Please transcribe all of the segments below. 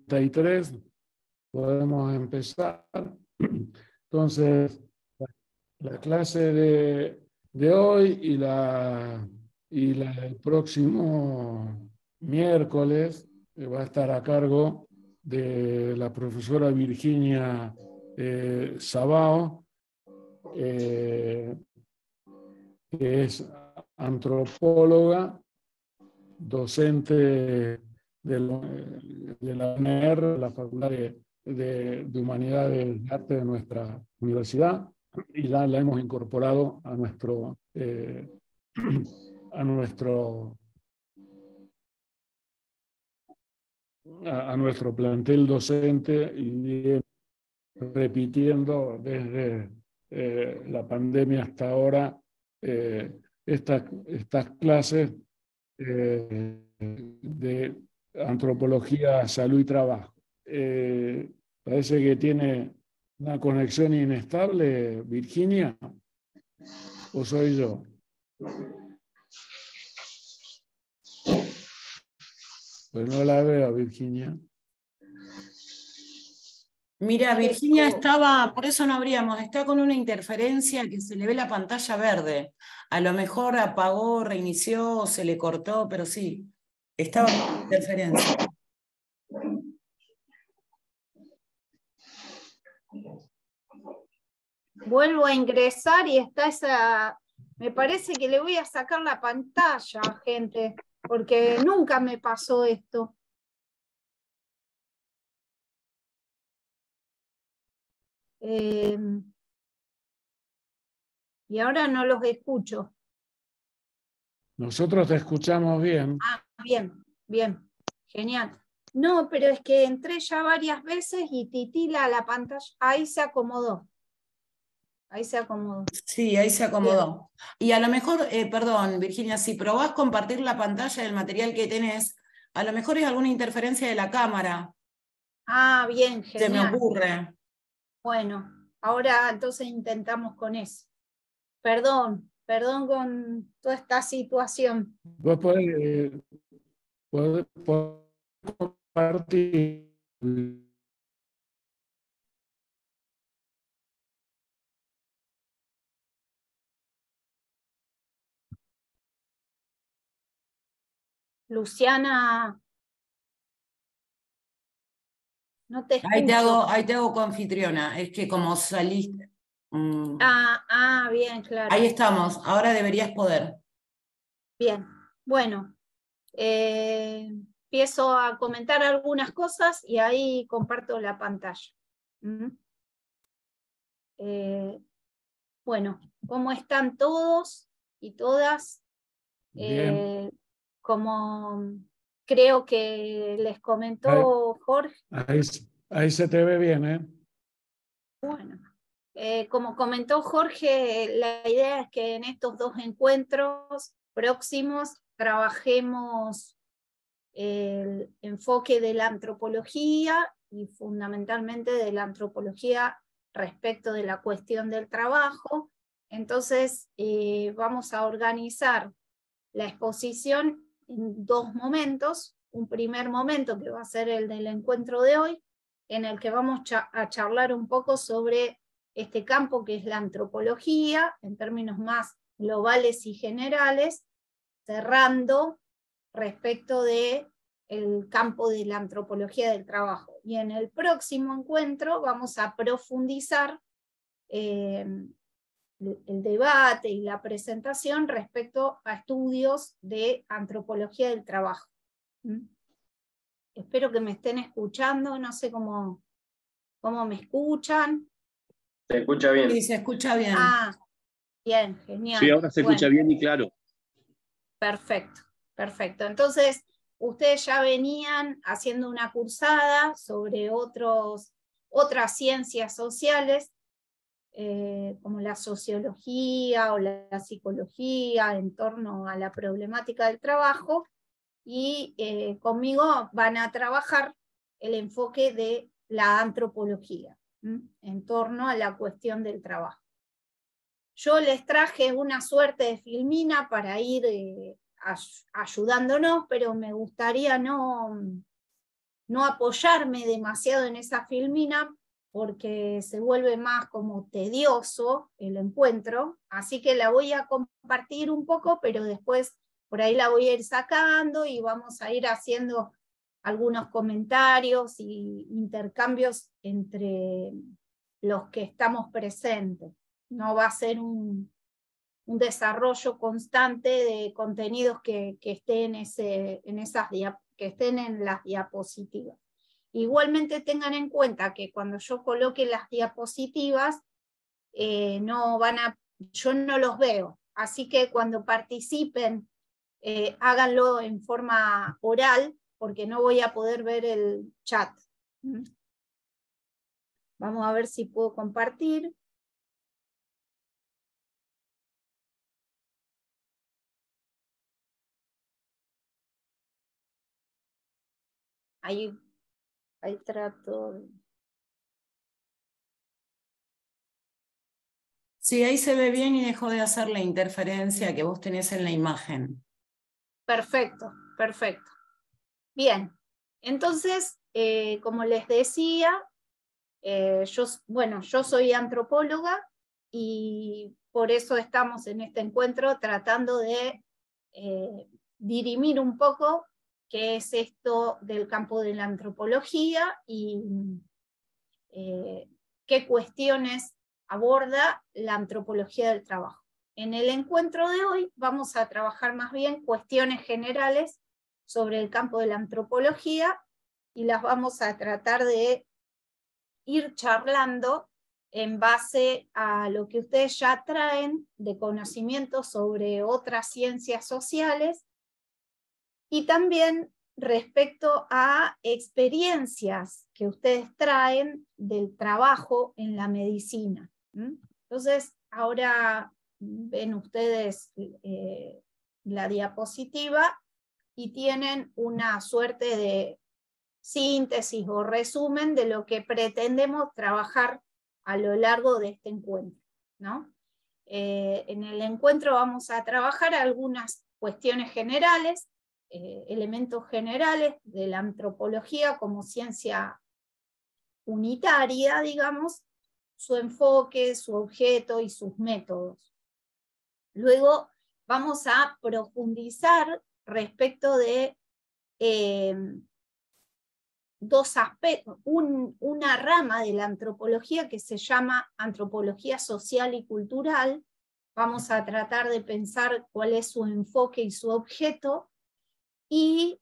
33, podemos empezar. Entonces, la clase de hoy y el próximo miércoles va a estar a cargo de la profesora Virginia Sabao, que es antropóloga, docente de la UNER, la Facultad de Humanidades y Arte de nuestra universidad, y la hemos incorporado a nuestro plantel docente, y repitiendo desde la pandemia hasta ahora estas clases de antropología, salud y trabajo. Parece que tiene una conexión inestable, Virginia, ¿o soy yo? Pues no la veo, Virginia. Mira, Virginia estaba, por eso no abríamos, está con una interferencia que se le ve la pantalla verde. A lo mejor apagó, reinició, se le cortó, pero sí, estaba con interferencia. Vuelvo a ingresar y está esa... Me parece que le voy a sacar la pantalla, gente, porque nunca me pasó esto. Y ahora no los escucho. Nosotros te escuchamos bien. Ah, bien, bien, genial. No, pero es que entré ya varias veces y titila la pantalla. Ahí se acomodó. Ahí se acomodó. Sí, ahí se acomodó. Bien. Y a lo mejor, perdón, Virginia, si probás compartir la pantalla del material que tenés, a lo mejor es alguna interferencia de la cámara. Ah, bien, genial. Se me ocurre. Bueno, ahora entonces intentamos con eso. Perdón con toda esta situación. Vos podés compartir. Luciana, no te escucho. Ahí te hago coanfitriona, es que como saliste... Bien, claro. Ahí estamos, ahora deberías poder. Bien, bueno, empiezo a comentar algunas cosas y ahí comparto la pantalla. Bueno, ¿cómo están todos y todas? Como creo que les comentó Jorge. Ahí se te ve bien, ¿eh? Bueno, como comentó Jorge, la idea es que en estos dos encuentros próximos trabajemos el enfoque de la antropología y fundamentalmente de la antropología respecto de la cuestión del trabajo. Entonces vamos a organizar la exposición en dos momentos. Un primer momento que va a ser el del encuentro de hoy, en el que vamos a charlar un poco sobre este campo que es la antropología, en términos más globales y generales, cerrando respecto del campo de la antropología del trabajo. Y en el próximo encuentro vamos a profundizar el debate y la presentación respecto a estudios de antropología del trabajo. Espero que me estén escuchando, no sé cómo me escuchan. Se escucha bien. Sí, se escucha bien. Bien, genial. Sí, ahora se escucha bien y claro. Perfecto, perfecto. Entonces, ustedes ya venían haciendo una cursada sobre otras ciencias sociales, como la sociología o la psicología en torno a la problemática del trabajo, y conmigo van a trabajar el enfoque de la antropología en torno a la cuestión del trabajo. Yo les traje una suerte de filmina para ir ayudándonos, pero me gustaría no no apoyarme demasiado en esa filmina porque se vuelve más como tedioso el encuentro, así que la voy a compartir un poco, pero después por ahí la voy a ir sacando y vamos a ir haciendo algunos comentarios y intercambios entre los que estamos presentes. No va a ser un desarrollo constante de contenidos que estén que estén en las diapositivas. Igualmente tengan en cuenta que cuando yo coloque las diapositivas, yo no los veo, así que cuando participen, háganlo en forma oral, porque no voy a poder ver el chat. Vamos a ver si puedo compartir. Ahí trato. Sí, ahí se ve bien y dejó de hacer la interferencia que vos tenés en la imagen. Perfecto, perfecto. Bien, entonces, como les decía, yo soy antropóloga y por eso estamos en este encuentro tratando de dirimir un poco qué es esto del campo de la antropología y qué cuestiones aborda la antropología del trabajo. En el encuentro de hoy vamos a trabajar más bien cuestiones generales sobre el campo de la antropología y las vamos a tratar de ir charlando en base a lo que ustedes ya traen de conocimiento sobre otras ciencias sociales y también respecto a experiencias que ustedes traen del trabajo en la medicina. Entonces, ahora ven ustedes la diapositiva y tienen una suerte de síntesis o resumen de lo que pretendemos trabajar a lo largo de este encuentro, ¿no? En el encuentro vamos a trabajar algunas cuestiones generales, elementos generales de la antropología como ciencia unitaria, digamos, su enfoque, su objeto y sus métodos. Luego vamos a profundizar respecto de dos aspectos, una rama de la antropología que se llama antropología social y cultural. Vamos a tratar de pensar cuál es su enfoque y su objeto y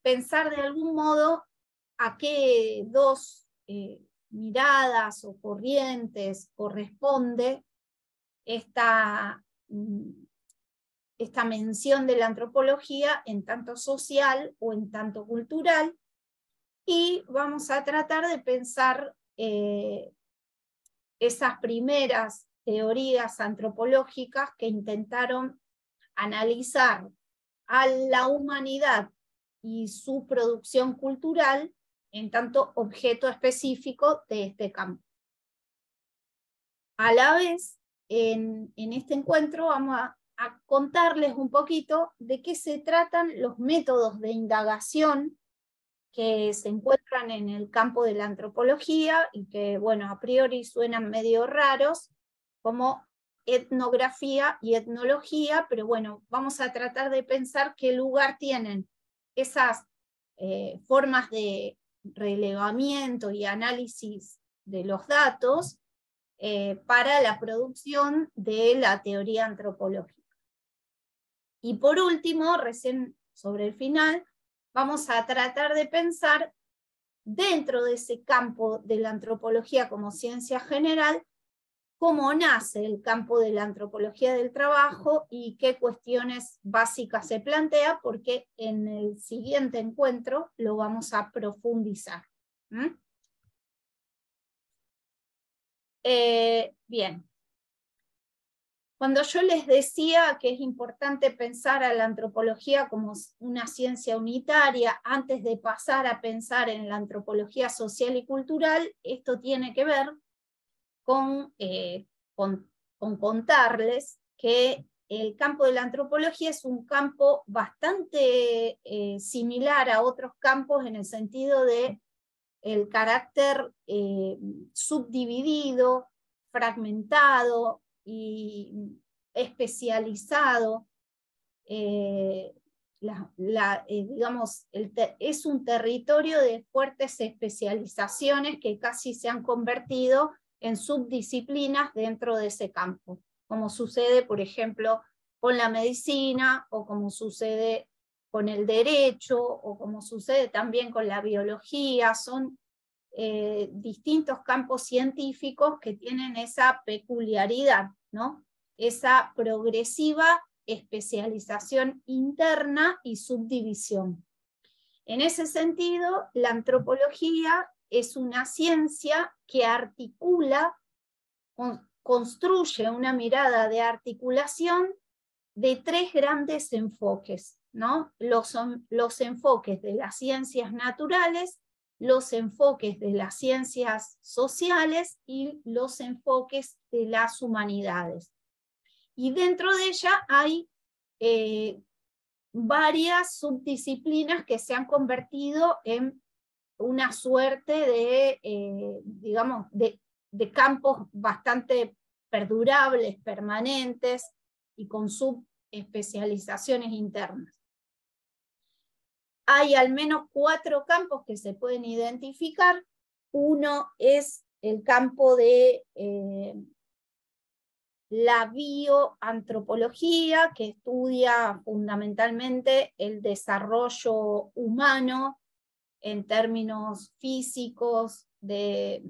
pensar de algún modo a qué dos miradas o corrientes corresponde esta mención de la antropología en tanto social o en tanto cultural. Y vamos a tratar de pensar esas primeras teorías antropológicas que intentaron analizar a la humanidad y su producción cultural en tanto objeto específico de este campo. A la vez, en este encuentro vamos a contarles un poquito de qué se tratan los métodos de indagación que se encuentran en el campo de la antropología y que, bueno, a priori suenan medio raros, como etnografía y etnología, pero bueno, vamos a tratar de pensar qué lugar tienen esas formas de relevamiento y análisis de los datos para la producción de la teoría antropológica. Y por último, recién sobre el final, vamos a tratar de pensar dentro de ese campo de la antropología como ciencia general, cómo nace el campo de la antropología del trabajo y qué cuestiones básicas se plantea, porque en el siguiente encuentro lo vamos a profundizar. Bien. Cuando yo les decía que es importante pensar a la antropología como una ciencia unitaria antes de pasar a pensar en la antropología social y cultural, esto tiene que ver con contarles que el campo de la antropología es un campo bastante similar a otros campos en el sentido de el carácter subdividido, fragmentado y especializado. Digamos, es un territorio de fuertes especializaciones que casi se han convertido en subdisciplinas dentro de ese campo, como sucede, por ejemplo, con la medicina, o como sucede con el derecho, o como sucede también con la biología. Son distintos campos científicos que tienen esa peculiaridad, ¿no? Esa progresiva especialización interna y subdivisión. En ese sentido, la antropología es una ciencia que articula, construye una mirada de articulación de tres grandes enfoques, ¿no? Los enfoques de las ciencias naturales, los enfoques de las ciencias sociales y los enfoques de las humanidades. Y dentro de ella hay varias subdisciplinas que se han convertido en una suerte de, digamos, de campos bastante perdurables, permanentes y con subespecializaciones internas. Hay al menos 4 campos que se pueden identificar. Uno es el campo de la bioantropología, que estudia fundamentalmente el desarrollo humano en términos físicos, de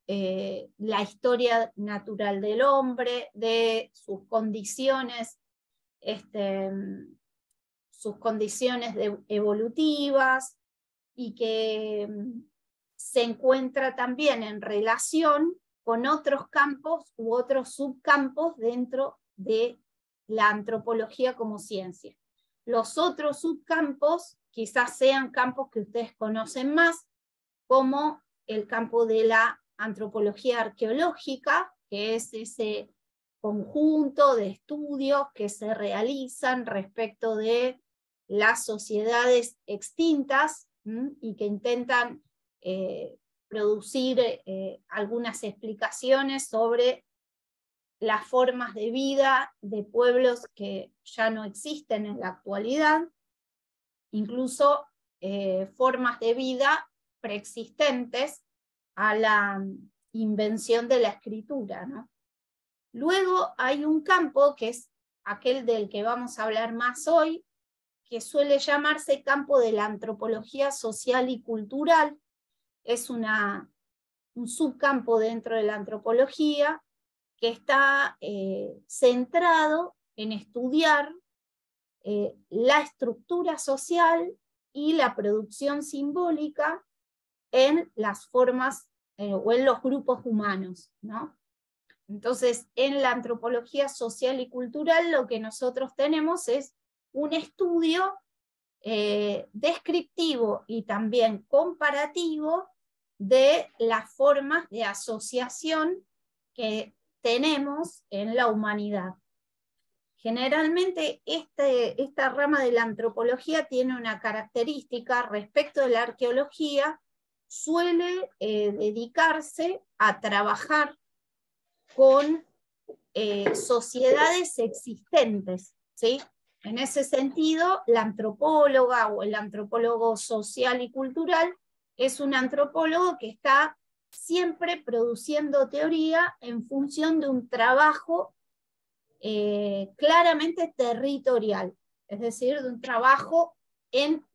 la historia natural del hombre, de sus condiciones, evolutivas, y que se encuentra también en relación con otros campos u otros subcampos dentro de la antropología como ciencia. Los otros subcampos quizás sean campos que ustedes conocen más, como el campo de la antropología arqueológica, que es ese conjunto de estudios que se realizan respecto de las sociedades extintas y que intentan producir algunas explicaciones sobre las formas de vida de pueblos que ya no existen en la actualidad, incluso formas de vida preexistentes a la invención de la escritura, ¿no? Luego hay un campo que es aquel del que vamos a hablar más hoy, que suele llamarse campo de la antropología social y cultural. Es un subcampo dentro de la antropología que está centrado en estudiar la estructura social y la producción simbólica en las formas o en los grupos humanos, ¿no? Entonces, en la antropología social y cultural lo que nosotros tenemos es un estudio descriptivo y también comparativo de las formas de asociación que tenemos en la humanidad. Generalmente esta rama de la antropología tiene una característica respecto de la arqueología, suele dedicarse a trabajar con sociedades existentes, ¿sí? En ese sentido, la antropóloga o el antropólogo social y cultural es un antropólogo que está siempre produciendo teoría en función de un trabajo claramente territorial, es decir, de un trabajo en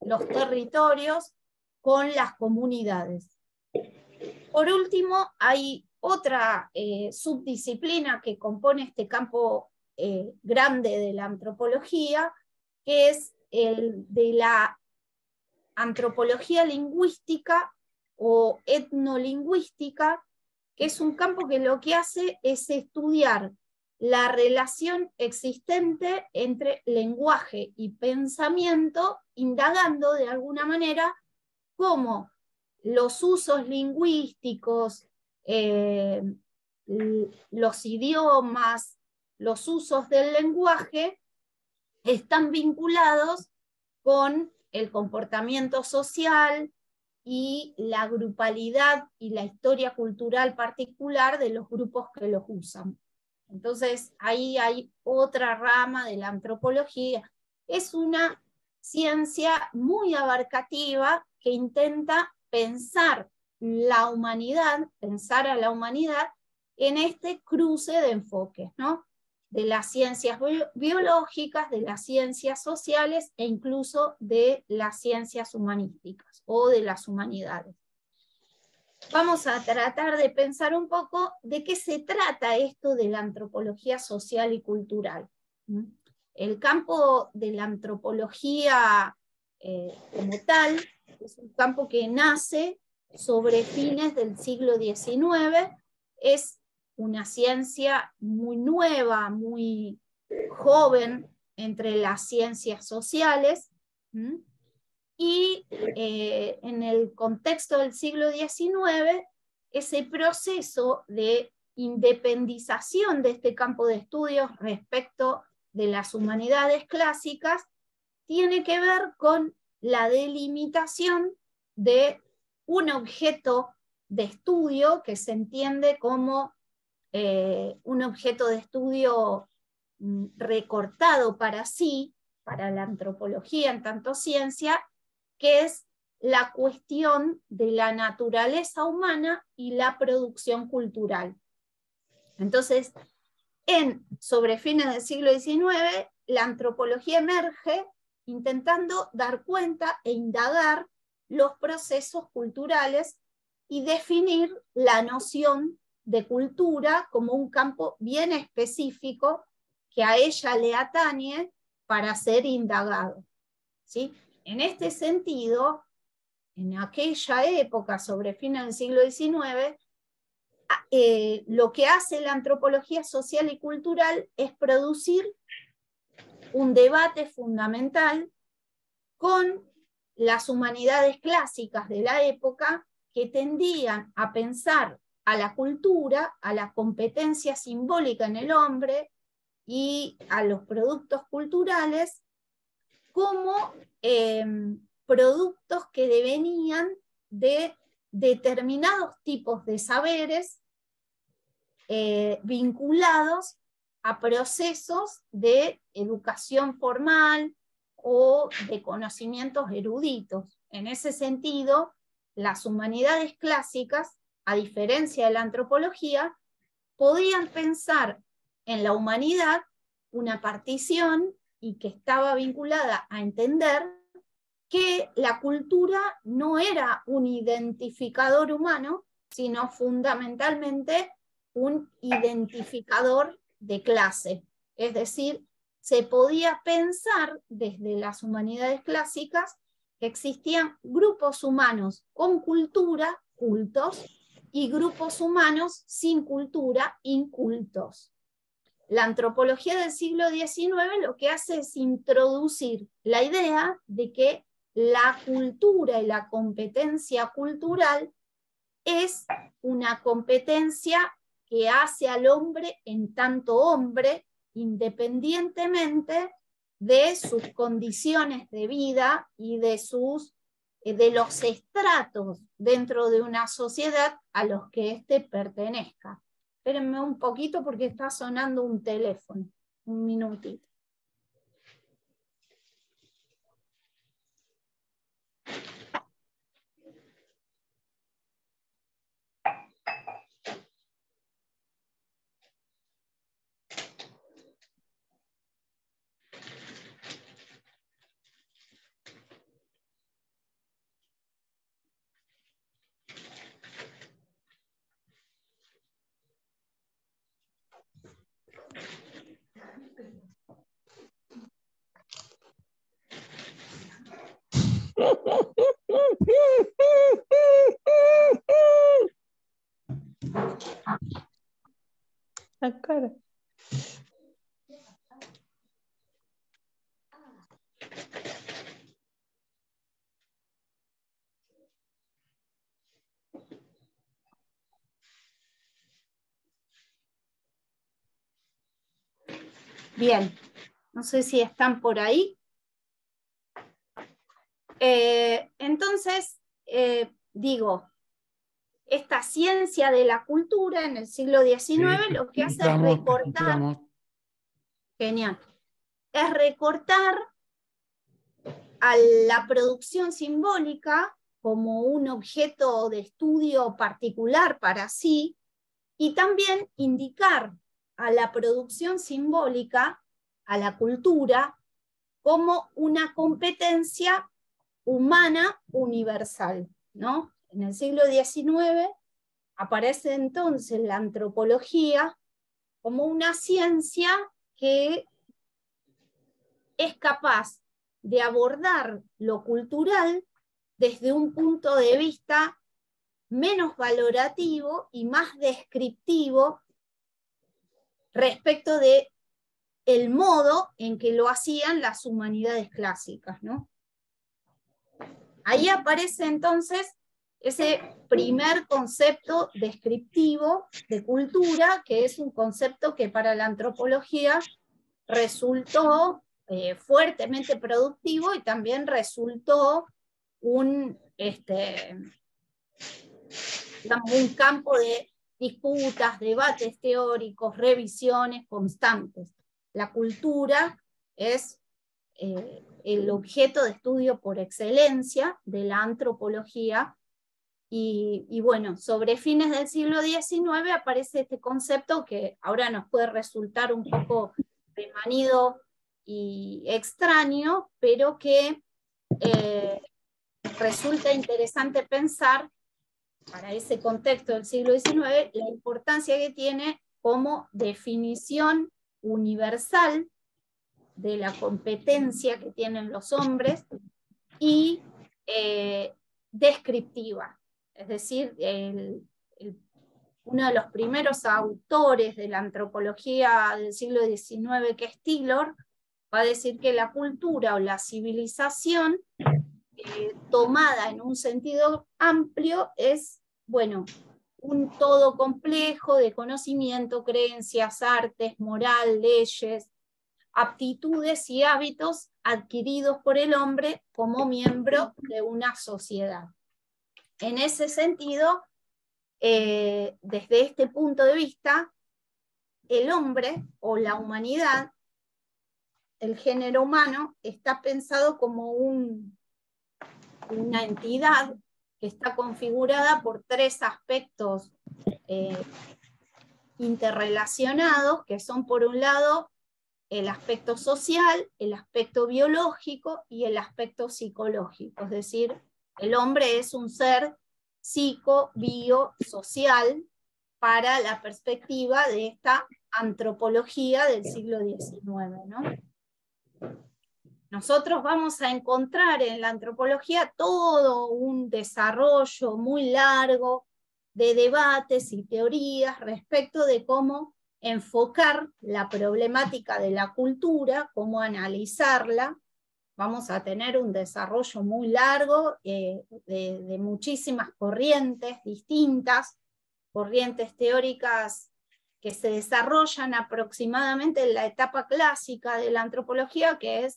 los territorios con las comunidades. Por último, hay otra subdisciplina que compone este campo grande de la antropología, que es el de la antropología lingüística o etnolingüística, que es un campo que lo que hace es estudiar la relación existente entre lenguaje y pensamiento, indagando de alguna manera cómo los usos lingüísticos, los idiomas, los usos del lenguaje están vinculados con el comportamiento social y la grupalidad y la historia cultural particular de los grupos que los usan. Entonces, ahí hay otra rama de la antropología. Es una ciencia muy abarcativa que intenta pensar la humanidad, pensar a la humanidad en este cruce de enfoques, ¿no? De las ciencias biológicas, de las ciencias sociales e incluso de las ciencias humanísticas o de las humanidades. Vamos a tratar de pensar un poco de qué se trata esto de la antropología social y cultural. El campo de la antropología como tal es un campo que nace sobre fines del siglo XIX, es una ciencia muy nueva, muy joven entre las ciencias sociales, y en el contexto del siglo XIX, ese proceso de independización de este campo de estudios respecto de las humanidades clásicas tiene que ver con la delimitación de un objeto de estudio que se entiende como un objeto de estudio recortado para sí, para la antropología en tanto ciencia, que es la cuestión de la naturaleza humana y la producción cultural. Entonces, sobre fines del siglo XIX, la antropología emerge intentando dar cuenta e indagar los procesos culturales y definir la noción de cultura como un campo bien específico que a ella le atañe para ser indagado, ¿sí? En este sentido, en aquella época, sobre fines del siglo XIX, lo que hace la antropología social y cultural es producir un debate fundamental con las humanidades clásicas de la época que tendían a pensar a la cultura, a la competencia simbólica en el hombre y a los productos culturales como productos que devenían de determinados tipos de saberes vinculados a procesos de educación formal o de conocimientos eruditos. En ese sentido, las humanidades clásicas, a diferencia de la antropología, podían pensar en la humanidad una partición y que estaba vinculada a entender que la cultura no era un identificador humano, sino fundamentalmente un identificador de clase. Es decir, se podía pensar desde las humanidades clásicas que existían grupos humanos con cultura, cultos, y grupos humanos sin cultura, incultos. La antropología del siglo XIX lo que hace es introducir la idea de que la cultura y la competencia cultural es una competencia que hace al hombre en tanto hombre, independientemente de sus condiciones de vida y de los estratos dentro de una sociedad a los que éste pertenezca. Espérenme un poquito porque está sonando un teléfono. Un minutito. La cara. Bien, no sé si están por ahí. Entonces, digo, esta ciencia de la cultura en el siglo XIX lo que hace es recortar. Genial. Es recortar a la producción simbólica como un objeto de estudio particular para sí, y también indicar a la producción simbólica, a la cultura, como una competencia humana universal, ¿no? En el siglo XIX aparece entonces la antropología como una ciencia que es capaz de abordar lo cultural desde un punto de vista menos valorativo y más descriptivo respecto de el modo en que lo hacían las humanidades clásicas, ¿no? Ahí aparece entonces ese primer concepto descriptivo de cultura, que es un concepto que para la antropología resultó fuertemente productivo y también resultó un campo de disputas, debates teóricos, revisiones constantes. La cultura es el objeto de estudio por excelencia de la antropología, y bueno, sobre fines del siglo XIX aparece este concepto que ahora nos puede resultar un poco remanido y extraño, pero que resulta interesante pensar para ese contexto del siglo XIX la importancia que tiene como definición universal de la competencia que tienen los hombres y descriptiva. Es decir, uno de los primeros autores de la antropología del siglo XIX, que es Taylor, va a decir que la cultura o la civilización, tomada en un sentido amplio, es, bueno, un todo complejo de conocimiento, creencias, artes, moral, leyes, aptitudes y hábitos adquiridos por el hombre como miembro de una sociedad. En ese sentido, desde este punto de vista, el hombre o la humanidad, el género humano, está pensado como una entidad que está configurada por tres aspectos interrelacionados, que son por un lado el aspecto social, el aspecto biológico y el aspecto psicológico. Es decir, el hombre es un ser psico-bio-social para la perspectiva de esta antropología del siglo XIX, ¿no? Nosotros vamos a encontrar en la antropología todo un desarrollo muy largo de debates y teorías respecto de cómo enfocar la problemática de la cultura, cómo analizarla. Vamos a tener un desarrollo muy largo de muchísimas corrientes distintas, corrientes teóricas que se desarrollan aproximadamente en la etapa clásica de la antropología, que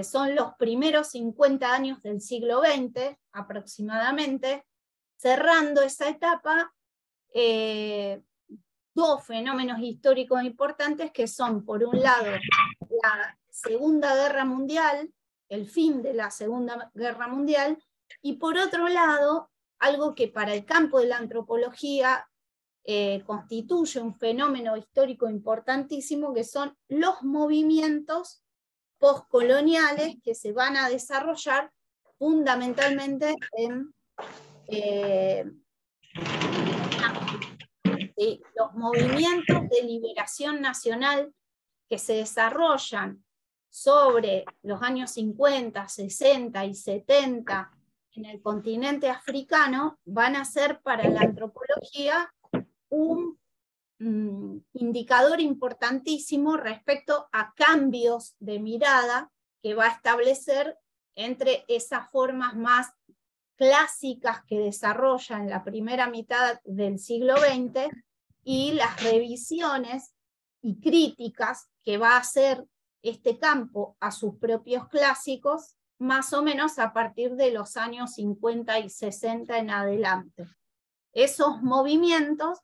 son los primeros 50 años del siglo XX aproximadamente. Cerrando esa etapa, dos fenómenos históricos importantes que son, por un lado, la Segunda Guerra Mundial, el fin de la Segunda Guerra Mundial, y por otro lado, algo que para el campo de la antropología constituye un fenómeno histórico importantísimo, que son los movimientos postcoloniales que se van a desarrollar fundamentalmente en los movimientos de liberación nacional que se desarrollan sobre los años 50, 60 y 70 en el continente africano, van a ser para la antropología un indicador importantísimo respecto a cambios de mirada que va a establecer entre esas formas más clásicas que desarrolla en la primera mitad del siglo XX y las revisiones y críticas que va a hacer este campo a sus propios clásicos, más o menos a partir de los años 50 y 60 en adelante. Esos movimientos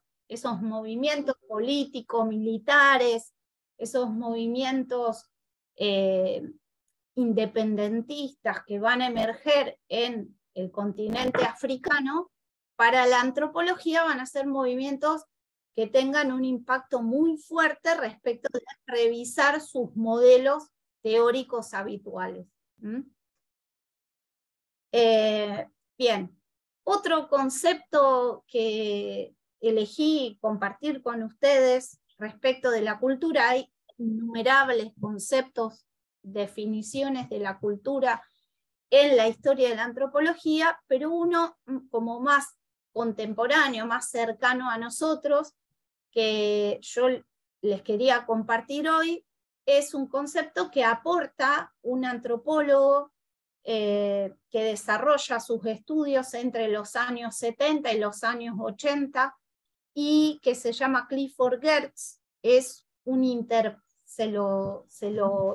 políticos, militares, esos movimientos independentistas que van a emerger en el continente africano, para la antropología van a ser movimientos que tengan un impacto muy fuerte respecto de revisar sus modelos teóricos habituales. Bien, otro concepto que elegí compartir con ustedes respecto de la cultura, hay innumerables conceptos, definiciones de la cultura en la historia de la antropología, pero uno como más contemporáneo, más cercano a nosotros, que yo les quería compartir hoy, es un concepto que aporta un antropólogo que desarrolla sus estudios entre los años 70 y los años 80, y que se llama Clifford Geertz. Es un se lo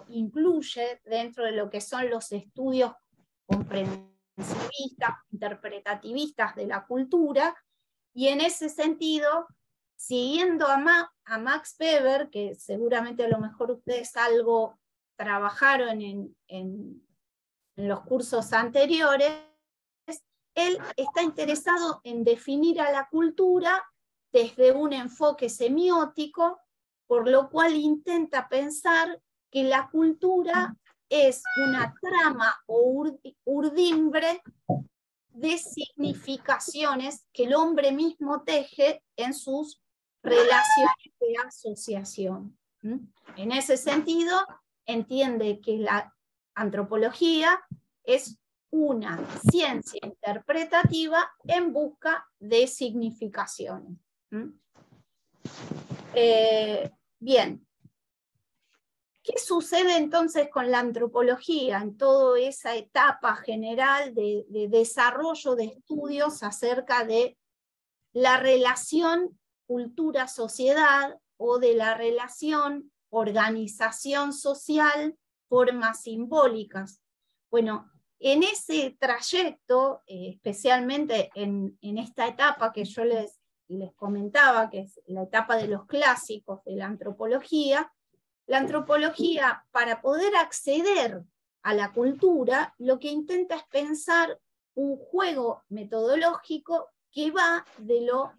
incluye dentro de lo que son los estudios comprensivistas, interpretativistas de la cultura, y en ese sentido, siguiendo a Max Weber, que seguramente a lo mejor ustedes algo trabajaron en los cursos anteriores, él está interesado en definir a la cultura desde un enfoque semiótico, por lo cual intenta pensar que la cultura es una trama o urdimbre de significaciones que el hombre mismo teje en sus relaciones de asociación. En ese sentido, entiende que la antropología es una ciencia interpretativa en busca de significaciones. Bien, ¿qué sucede entonces con la antropología en toda esa etapa general de desarrollo de estudios acerca de la relación cultura-sociedad o de la relación organización social, formas simbólicas? Bueno, en ese trayecto, especialmente en esta etapa que yo les comentaba, que es la etapa de los clásicos de la antropología, para poder acceder a la cultura, lo que intenta es pensar un juego metodológico que va de lo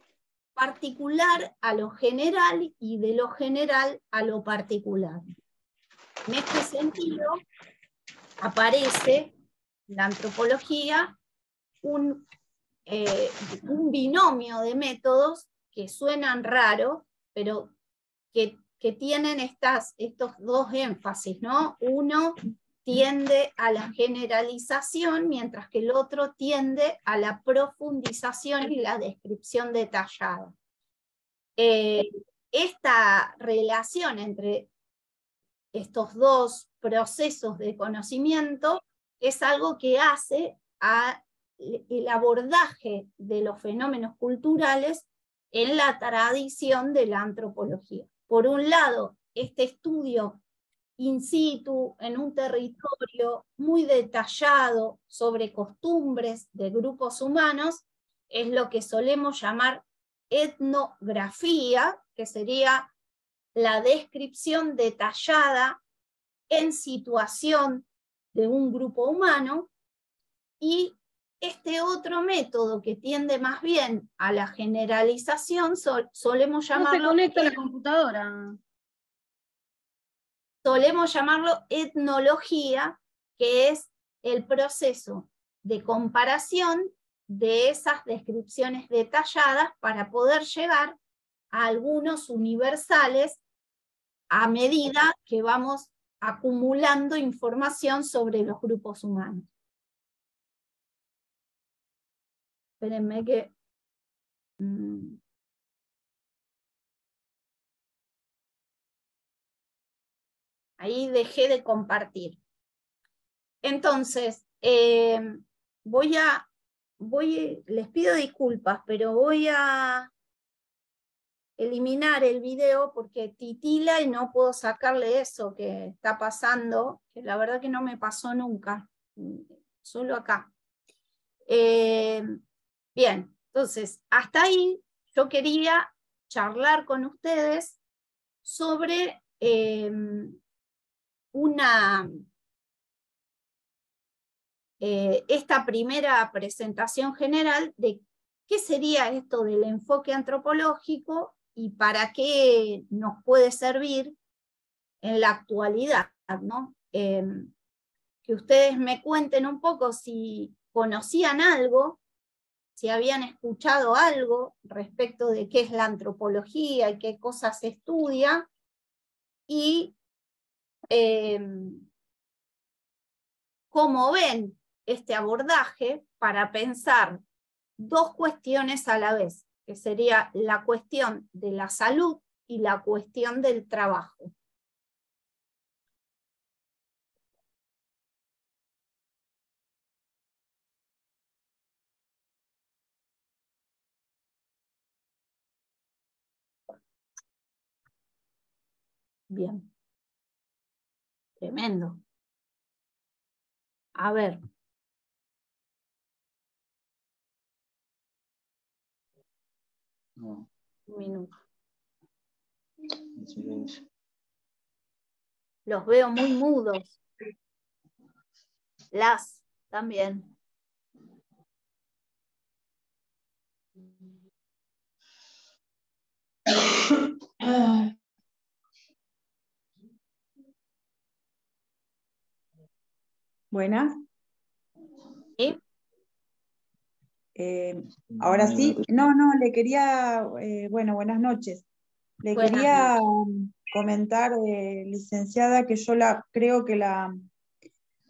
particular a lo general y de lo general a lo particular. En este sentido, aparece en la antropología un binomio de métodos que suenan raros, pero que tienen estos dos énfasis, ¿no? Uno tiende a la generalización, mientras que el otro tiende a la profundización y la descripción detallada. Esta relación entre estos dos procesos de conocimiento es algo que hace el abordaje de los fenómenos culturales en la tradición de la antropología. Por un lado, este estudio in situ, en un territorio muy detallado sobre costumbres de grupos humanos, es lo que solemos llamar etnografía, que sería la descripción detallada en situación de un grupo humano, y este otro método que tiende más bien a la generalización, solemos llamarlo... No se conecta a la computadora. Solemos llamarlo etnología, que es el proceso de comparación de esas descripciones detalladas para poder llegar a algunos universales a medida que vamos acumulando información sobre los grupos humanos. Espérenme que... Ahí dejé de compartir. Entonces, les pido disculpas, pero voy a eliminar el video porque titila y no puedo sacarle eso que está pasando, que la verdad que no me pasó nunca, solo acá. Bien, entonces, hasta ahí yo quería charlar con ustedes sobre esta primera presentación general de qué sería esto del enfoque antropológico y para qué nos puede servir en la actualidad, ¿no? Que ustedes me cuenten un poco si conocían algo, si habían escuchado algo respecto de qué es la antropología y qué cosas se estudia, y cómo ven este abordaje para pensar dos cuestiones a la vez, que sería la cuestión de la salud y la cuestión del trabajo. Bien. Tremendo. A ver. No, Un minuto. en silencio. Los veo muy mudos. Las también. Buenas. ¿Sí? Ahora sí. No, le quería, bueno, buenas noches. Le Buenas quería noches. comentar, licenciada, que yo creo que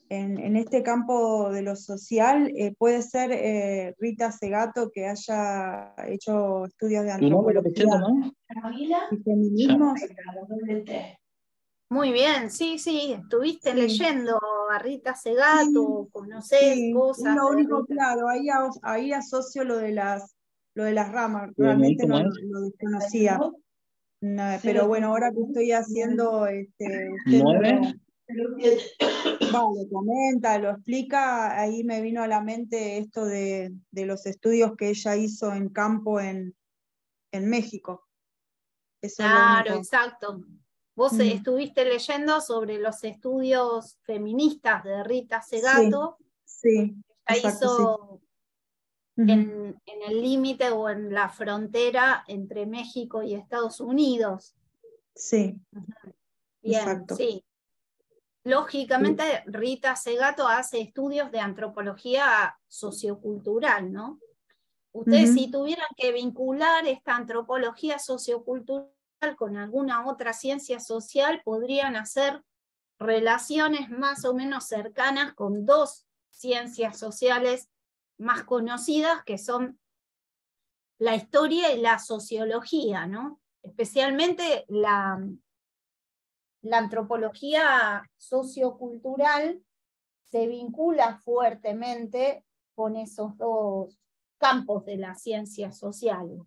en este campo de lo social puede ser Rita Segato, que haya hecho estudios de ¿Tu nombre lo antropología presento, no? y feminismos. Muy bien, sí, estuviste Sí. leyendo a Rita Segato, Sí, conocés sí, es cosas lo de único Rita. claro, ahí asocio lo de las ramas, ¿Tu DNI realmente cómo no es? lo desconocía. No, pero bueno, ahora que estoy haciendo, usted ¿9? lo comenta, lo explica, ahí me vino a la mente esto de los estudios que ella hizo en campo en México. Eso es lo Claro, único. exacto. Vos estuviste leyendo sobre los estudios feministas de Rita Segato. Sí, Ella exacto, sí. hizo en el límite o en la frontera entre México y Estados Unidos. Sí, Bien, exacto. sí. Lógicamente, Rita Segato hace estudios de antropología sociocultural, ¿no? Ustedes, si tuvieran que vincular esta antropología sociocultural con alguna otra ciencia social, podrían hacer relaciones más o menos cercanas con dos ciencias sociales más conocidas, que son la historia y la sociología, ¿no? Especialmente la antropología sociocultural se vincula fuertemente con esos dos campos de las ciencias sociales.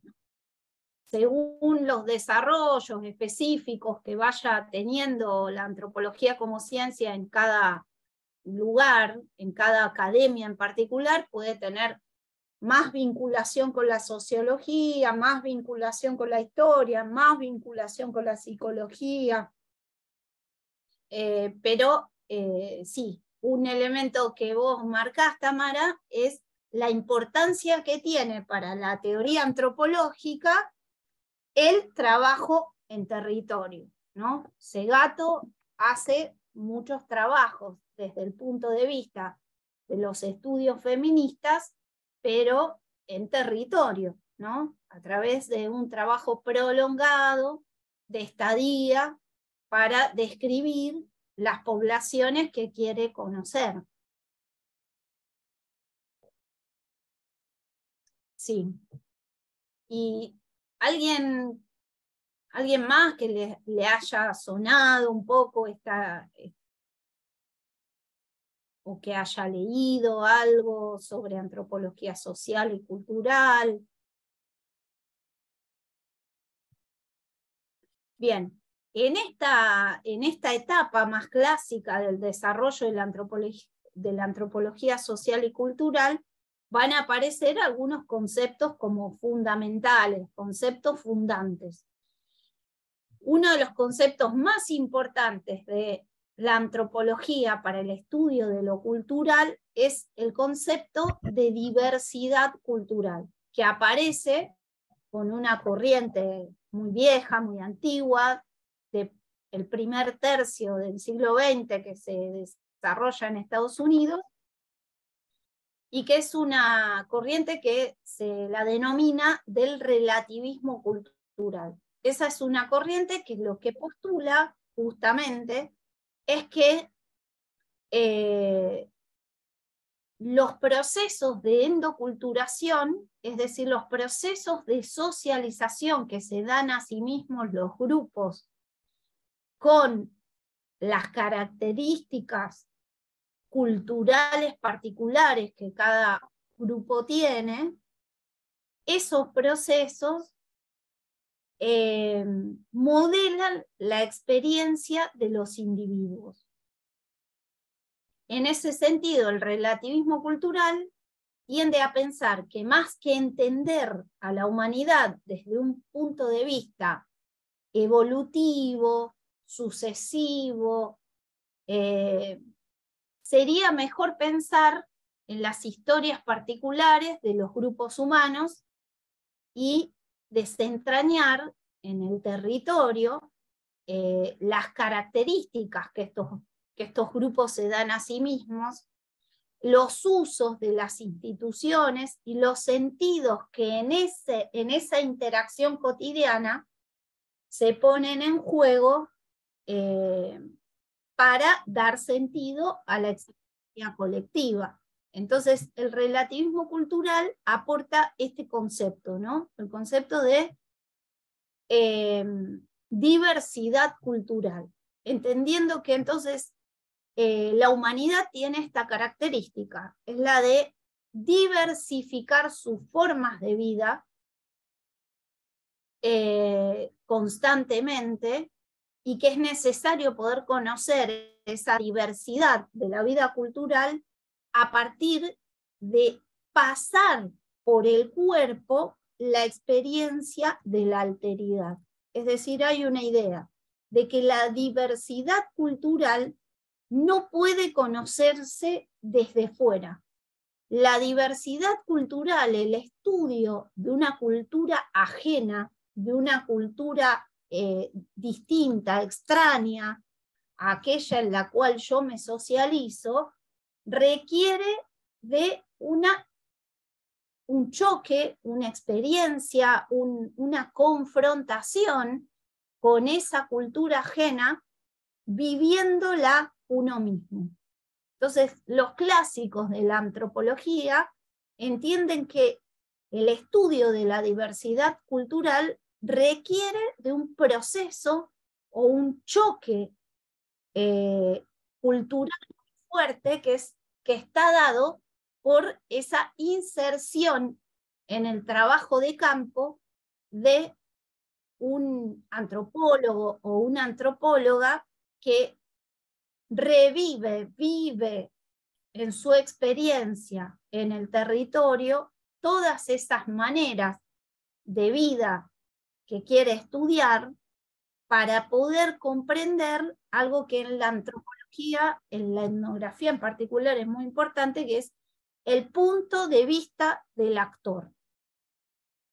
Según los desarrollos específicos que vaya teniendo la antropología como ciencia en cada lugar, en cada academia en particular, puede tener más vinculación con la sociología, más vinculación con la historia, más vinculación con la psicología. Pero sí, un elemento que vos marcás, Tamara, es la importancia que tiene para la teoría antropológica el trabajo en territorio, ¿no? Segato hace muchos trabajos desde el punto de vista de los estudios feministas, pero en territorio, ¿no? A través de un trabajo prolongado de estadía para describir las poblaciones que quiere conocer. Sí. Y alguien más que le haya sonado un poco o que haya leído algo sobre antropología social y cultural. Bien, en esta etapa más clásica del desarrollo de la antropología social y cultural, van a aparecer algunos conceptos como fundamentales, conceptos fundantes. Uno de los conceptos más importantes de la antropología para el estudio de lo cultural es el concepto de diversidad cultural, que aparece con una corriente muy vieja, muy antigua, del primer tercio del siglo XX, que se desarrolla en Estados Unidos, y que es una corriente que se la denomina del relativismo cultural. Esa es una corriente que lo que postula justamente es que los procesos de endoculturación, es decir, los procesos de socialización que se dan a sí mismos los grupos con las características culturales particulares que cada grupo tiene, esos procesos modelan la experiencia de los individuos. En ese sentido, el relativismo cultural tiende a pensar que más que entender a la humanidad desde un punto de vista evolutivo, sucesivo, sería mejor pensar en las historias particulares de los grupos humanos y desentrañar en el territorio las características que estos grupos se dan a sí mismos, los usos de las instituciones y los sentidos que en esa interacción cotidiana se ponen en juego para dar sentido a la experiencia colectiva. Entonces, el relativismo cultural aporta este concepto, ¿no? El concepto de diversidad cultural, entendiendo que entonces la humanidad tiene esta característica, es la de diversificar sus formas de vida constantemente, y que es necesario poder conocer esa diversidad de la vida cultural a partir de pasar por el cuerpo la experiencia de la alteridad. Es decir, hay una idea de que la diversidad cultural no puede conocerse desde fuera. La diversidad cultural, el estudio de una cultura ajena, de una cultura distinta, extraña a aquella en la cual yo me socializo, requiere de un choque, una experiencia, una confrontación con esa cultura ajena, viviéndola uno mismo. Entonces, los clásicos de la antropología entienden que el estudio de la diversidad cultural requiere de un proceso o un choque cultural fuerte que está dado por esa inserción en el trabajo de campo de un antropólogo o una antropóloga que vive en su experiencia en el territorio todas esas maneras de vida que quiere estudiar para poder comprender algo que en la antropología, en la etnografía en particular, es muy importante, que es el punto de vista del actor.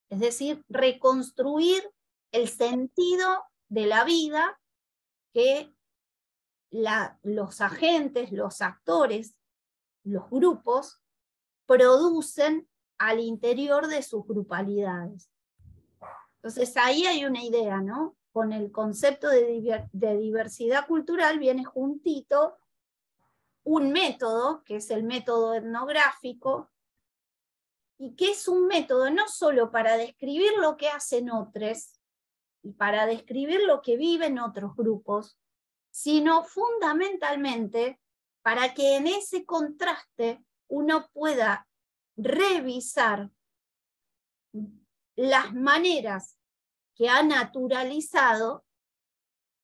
Es decir, reconstruir el sentido de la vida que los agentes, los actores, los grupos, producen al interior de sus grupalidades. Entonces ahí hay una idea, ¿no? Con el concepto de diversidad cultural viene juntito un método, que es el método etnográfico, y que es un método no solo para describir lo que hacen otros, y para describir lo que viven otros grupos, sino fundamentalmente para que en ese contraste uno pueda revisar las maneras que ha naturalizado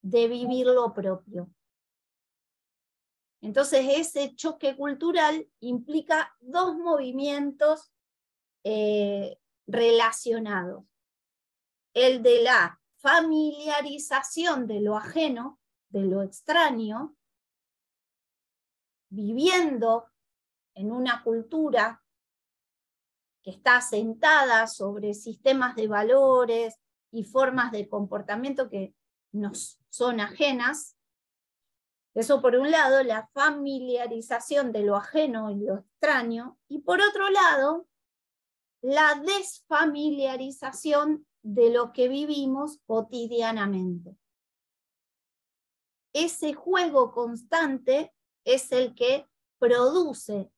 de vivir lo propio. Entonces ese choque cultural implica dos movimientos relacionados. El de la familiarización de lo ajeno, de lo extraño, viviendo en una cultura que está asentada sobre sistemas de valores y formas de comportamiento que nos son ajenas. Eso por un lado, la familiarización de lo ajeno y lo extraño, y por otro lado, la desfamiliarización de lo que vivimos cotidianamente. Ese juego constante es el que produce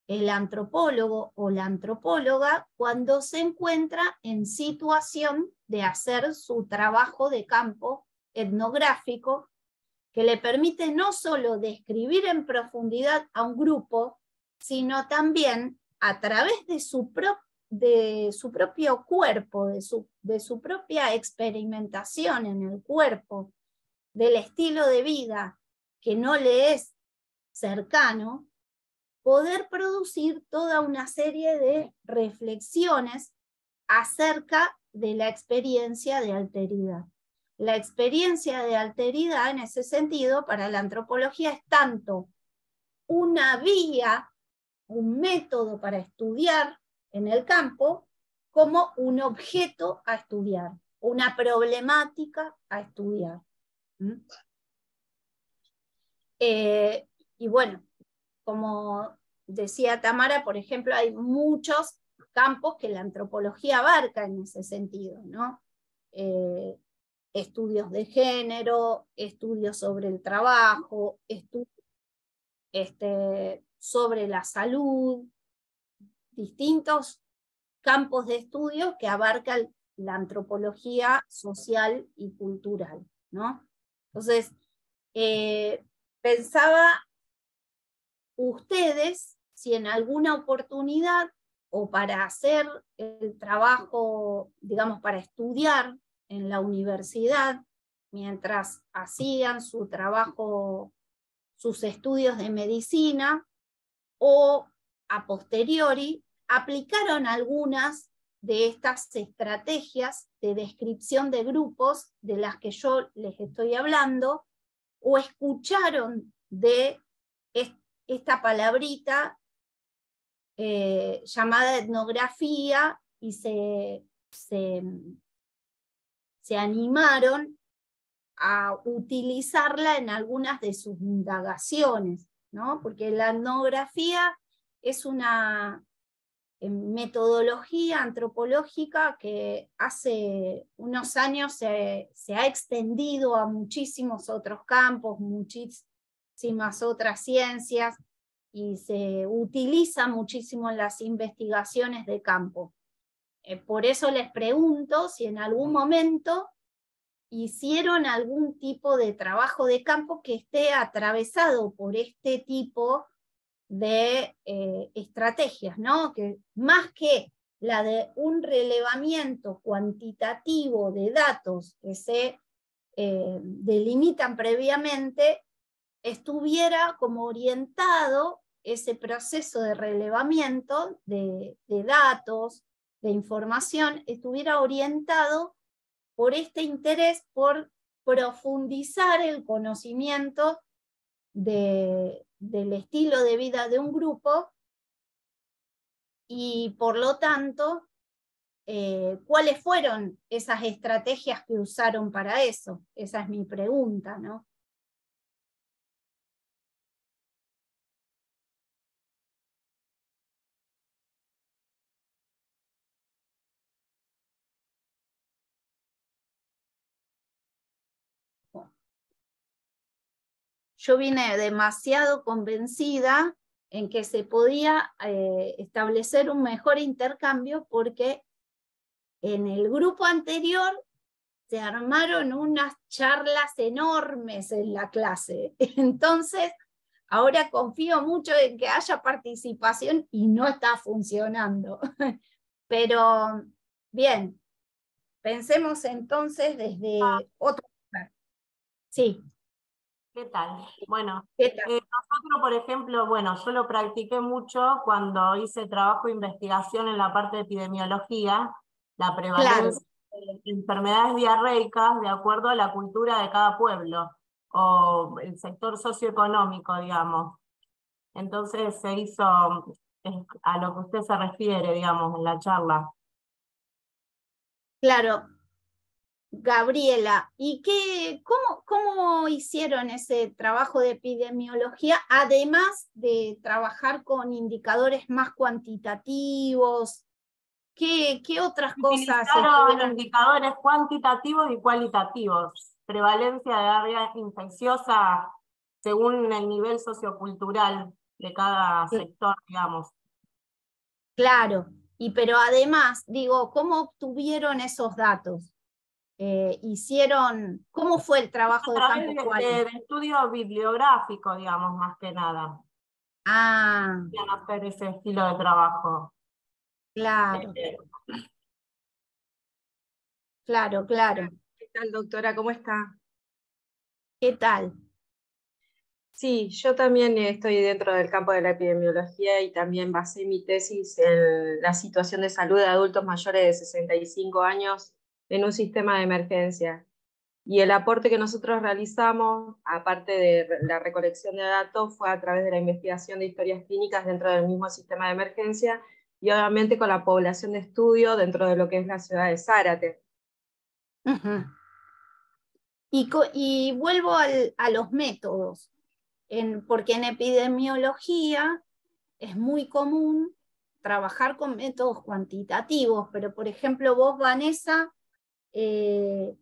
el antropólogo o la antropóloga cuando se encuentra en situación de hacer su trabajo de campo etnográfico, que le permite no solo describir en profundidad a un grupo, sino también a través de su propio cuerpo, de su propia experimentación en el cuerpo, del estilo de vida que no le es cercano, poder producir toda una serie de reflexiones acerca de la experiencia de alteridad. La experiencia de alteridad, en ese sentido, para la antropología es tanto una vía, un método para estudiar en el campo, como un objeto a estudiar, una problemática a estudiar. Y bueno, como decía Tamara, por ejemplo, hay muchos campos que la antropología abarca en ese sentido, ¿no? Estudios de género, estudios sobre el trabajo, sobre la salud, distintos campos de estudio que abarcan la antropología social y cultural, ¿no? Entonces, pensaba ustedes si en alguna oportunidad o para hacer el trabajo, digamos, para estudiar en la universidad, mientras hacían su trabajo, sus estudios de medicina, o a posteriori, aplicaron algunas de estas estrategias de descripción de grupos de las que yo les estoy hablando, o escucharon de esta palabrita llamada etnografía y se animaron a utilizarla en algunas de sus indagaciones, ¿no? Porque la etnografía es una metodología antropológica que hace unos años se ha extendido a muchísimos otros campos, muchísimas otras ciencias, y se utiliza muchísimo en las investigaciones de campo. Por eso les pregunto si en algún momento hicieron algún tipo de trabajo de campo que esté atravesado por este tipo de estrategias, ¿no? Que más que la de un relevamiento cuantitativo de datos que se delimitan previamente, estuviera como orientado ese proceso de relevamiento de datos, de información, estuviera orientado por este interés por profundizar el conocimiento del estilo de vida de un grupo y por lo tanto, ¿cuáles fueron esas estrategias que usaron para eso? Esa es mi pregunta, ¿no? Yo vine demasiado convencida en que se podía establecer un mejor intercambio porque en el grupo anterior se armaron unas charlas enormes en la clase. Entonces, ahora confío mucho en que haya participación y no está funcionando. Pero, bien, pensemos entonces desde otro lugar. Sí, ¿Qué tal? Bueno, ¿qué tal? nosotros, por ejemplo, bueno, yo lo practiqué mucho cuando hice trabajo de investigación en la parte de epidemiología, la Claro, prevalencia de enfermedades diarreicas de acuerdo a la cultura de cada pueblo, o el sector socioeconómico, digamos. Entonces se hizo a lo que usted se refiere, digamos, en la charla. claro. Gabriela, ¿y cómo hicieron ese trabajo de epidemiología, además de trabajar con indicadores más cuantitativos? ¿Qué otras cosas Utilizaron estuvieron? indicadores cuantitativos y cualitativos, prevalencia de área infecciosa según el nivel sociocultural de cada sector, digamos. Claro, pero además, digo, ¿cómo obtuvieron esos datos? ¿Cómo fue el trabajo A de través campo cuali? de estudio bibliográfico, digamos, más que nada. Ah, Querían hacer ese estilo de trabajo. claro, Eh, claro. ¿Qué tal, doctora? ¿Cómo está? ¿Qué tal? Sí, yo también estoy dentro del campo de la epidemiología y también basé mi tesis en la situación de salud de adultos mayores de 65 años en un sistema de emergencia. Y el aporte que nosotros realizamos, aparte de la recolección de datos, fue a través de la investigación de historias clínicas dentro del mismo sistema de emergencia y obviamente con la población de estudio dentro de lo que es la ciudad de Zárate. Ujú. Y vuelvo a los métodos, porque en epidemiología es muy común trabajar con métodos cuantitativos, pero por ejemplo vos, Vanessa, ¿qué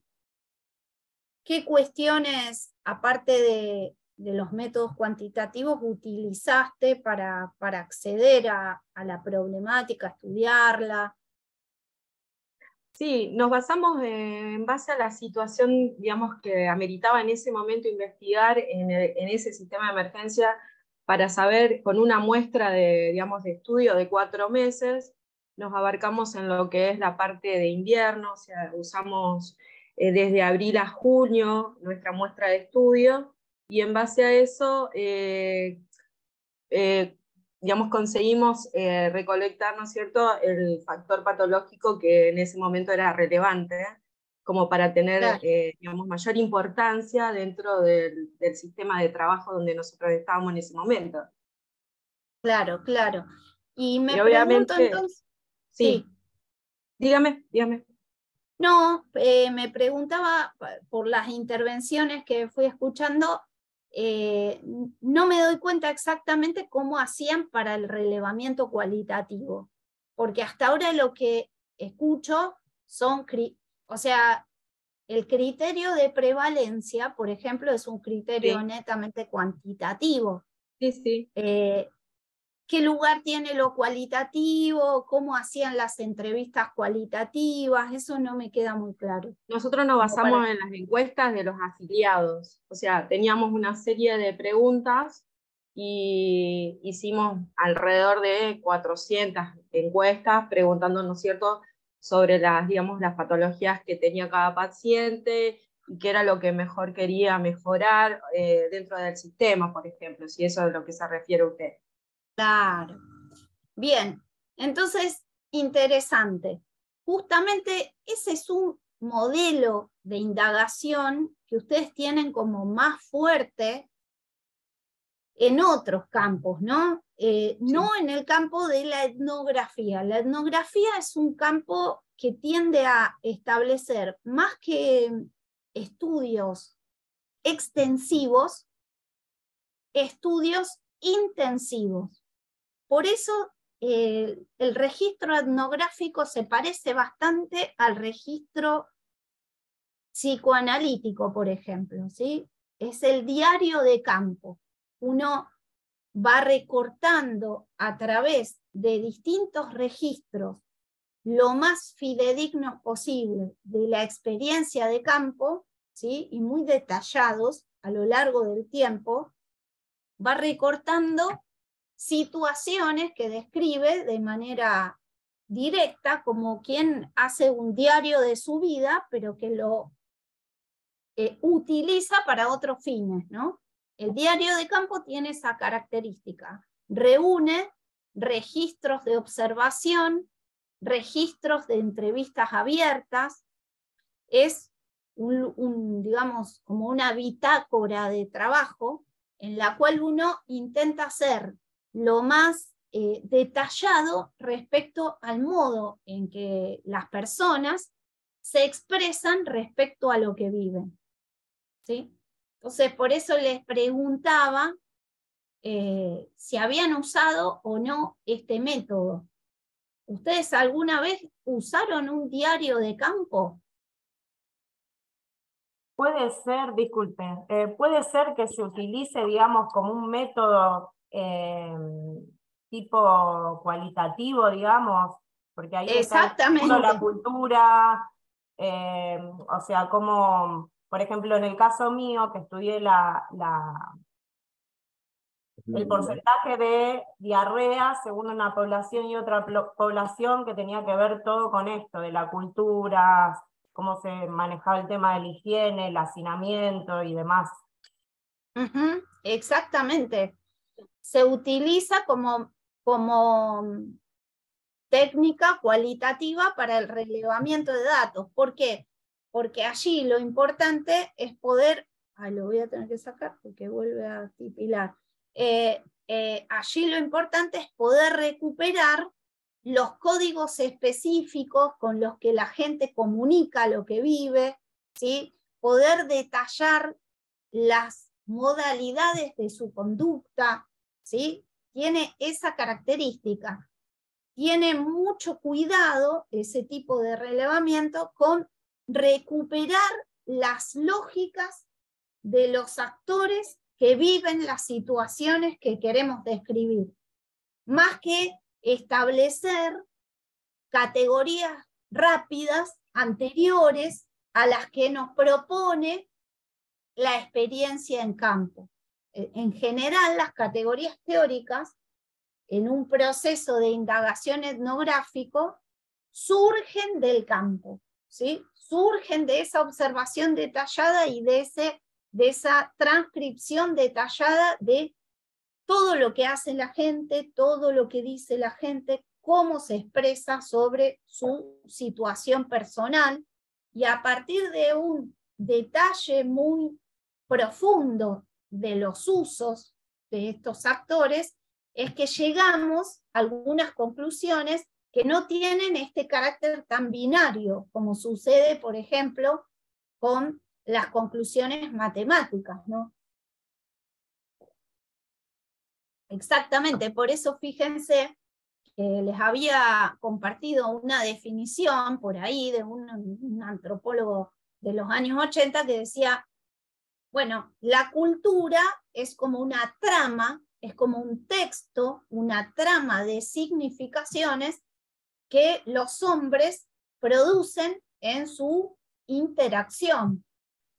cuestiones, aparte de los métodos cuantitativos, utilizaste para acceder a la problemática, estudiarla? Sí, nos basamos en base a la situación, digamos, que ameritaba en ese momento investigar en ese sistema de emergencia para saber, con una muestra de, digamos, de estudio de 4 meses, nos abarcamos en lo que es la parte de invierno, o sea, usamos desde abril a junio nuestra muestra de estudio, y en base a eso digamos, conseguimos recolectar, ¿no es cierto?, el factor patológico que en ese momento era relevante, como para tener, Claro. Digamos, mayor importancia dentro del sistema de trabajo donde nosotros estábamos en ese momento. Claro. Y me Y pregunto obviamente, entonces, sí, sí. dígame. No, me preguntaba por las intervenciones que fui escuchando, no me doy cuenta exactamente cómo hacían para el relevamiento cualitativo, porque hasta ahora lo que escucho son, o sea, el criterio de prevalencia, por ejemplo, es un criterio Sí. netamente cuantitativo. Sí. ¿Qué lugar tiene lo cualitativo? ¿Cómo hacían las entrevistas cualitativas? Eso no me queda muy claro. Nosotros nos basamos en las encuestas de los afiliados, o sea, teníamos una serie de preguntas y hicimos alrededor de 400 encuestas preguntando, ¿no es cierto?, sobre las, digamos, las patologías que tenía cada paciente y qué era lo que mejor quería mejorar dentro del sistema, por ejemplo, si eso es a lo que se refiere usted. Claro. Bien, entonces, interesante. Justamente ese es un modelo de indagación que ustedes tienen como más fuerte en otros campos, ¿no? No en el campo de la etnografía. La etnografía es un campo que tiende a establecer más que estudios extensivos, estudios intensivos. Por eso el registro etnográfico se parece bastante al registro psicoanalítico, por ejemplo, ¿sí? Es el diario de campo. Uno va recortando a través de distintos registros lo más fidedignos posible de la experiencia de campo, ¿sí? Y muy detallados a lo largo del tiempo, va recortando situaciones que describe de manera directa, como quien hace un diario de su vida, pero que lo utiliza para otros fines, ¿no? El diario de campo tiene esa característica, reúne registros de observación, registros de entrevistas abiertas, es digamos, como una bitácora de trabajo en la cual uno intenta ser lo más detallado respecto al modo en que las personas se expresan respecto a lo que viven, ¿sí? Entonces, por eso les preguntaba si habían usado o no este método. ¿Ustedes alguna vez usaron un diario de campo? Puede ser, disculpe, puede ser que se utilice, digamos, como un método tipo cualitativo, digamos, porque ahí está la cultura, o sea, como, por ejemplo, en el caso mío, que estudié el porcentaje de diarrea según una población y otra población, que tenía que ver todo con esto, de la cultura, cómo se manejaba el tema de la higiene, el hacinamiento y demás. Exactamente. Se utiliza como técnica cualitativa para el relevamiento de datos. ¿Por qué? Porque allí lo importante es poder... lo voy a tener que sacar porque vuelve a tipilar. Allí lo importante es poder recuperar los códigos específicos con los que la gente comunica lo que vive, ¿sí? Poder detallar las modalidades de su conducta, ¿sí? Tiene esa característica. Tiene mucho cuidado ese tipo de relevamiento con recuperar las lógicas de los actores que viven las situaciones que queremos describir, más que establecer categorías rápidas anteriores a las que nos propone la experiencia en campo. En general, las categorías teóricas, en un proceso de indagación etnográfico, surgen del campo, ¿sí? Surgen de esa observación detallada y de esa transcripción detallada de todo lo que hace la gente, todo lo que dice la gente, cómo se expresa sobre su situación personal, y a partir de un detalle muy profundo de los usos de estos actores, es que llegamos a algunas conclusiones que no tienen este carácter tan binario, como sucede, por ejemplo, con las conclusiones matemáticas, ¿no? Exactamente, por eso fíjense que les había compartido una definición por ahí de un antropólogo de los años 80 que decía, bueno, la cultura es como una trama, es como un texto, una trama de significaciones que los hombres producen en su interacción.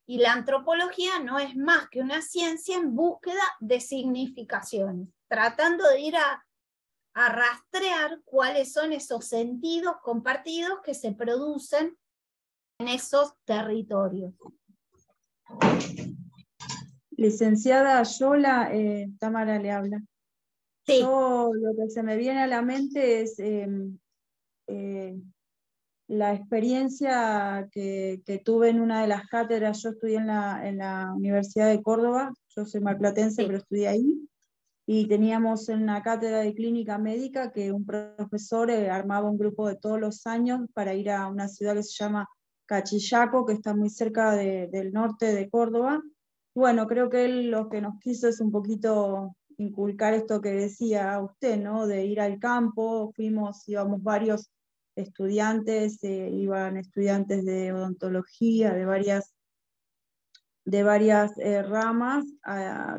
Y la antropología no es más que una ciencia en búsqueda de significaciones, tratando de ir a rastrear cuáles son esos sentidos compartidos que se producen en esos territorios. Licenciada Yola, Tamara le habla. Sí. Yo lo que se me viene a la mente es la experiencia que tuve en una de las cátedras. Yo estudié en la Universidad de Córdoba, yo soy marplatense, pero estudié ahí, y teníamos en una cátedra de clínica médica que un profesor armaba un grupo de todos los años para ir a una ciudad que se llama Cachillaco, que está muy cerca del norte de Córdoba. Bueno, creo que él lo que nos quiso es un poquito inculcar esto que decía usted, ¿no? De ir al campo. Íbamos varios estudiantes, iban estudiantes de odontología, de varias ramas,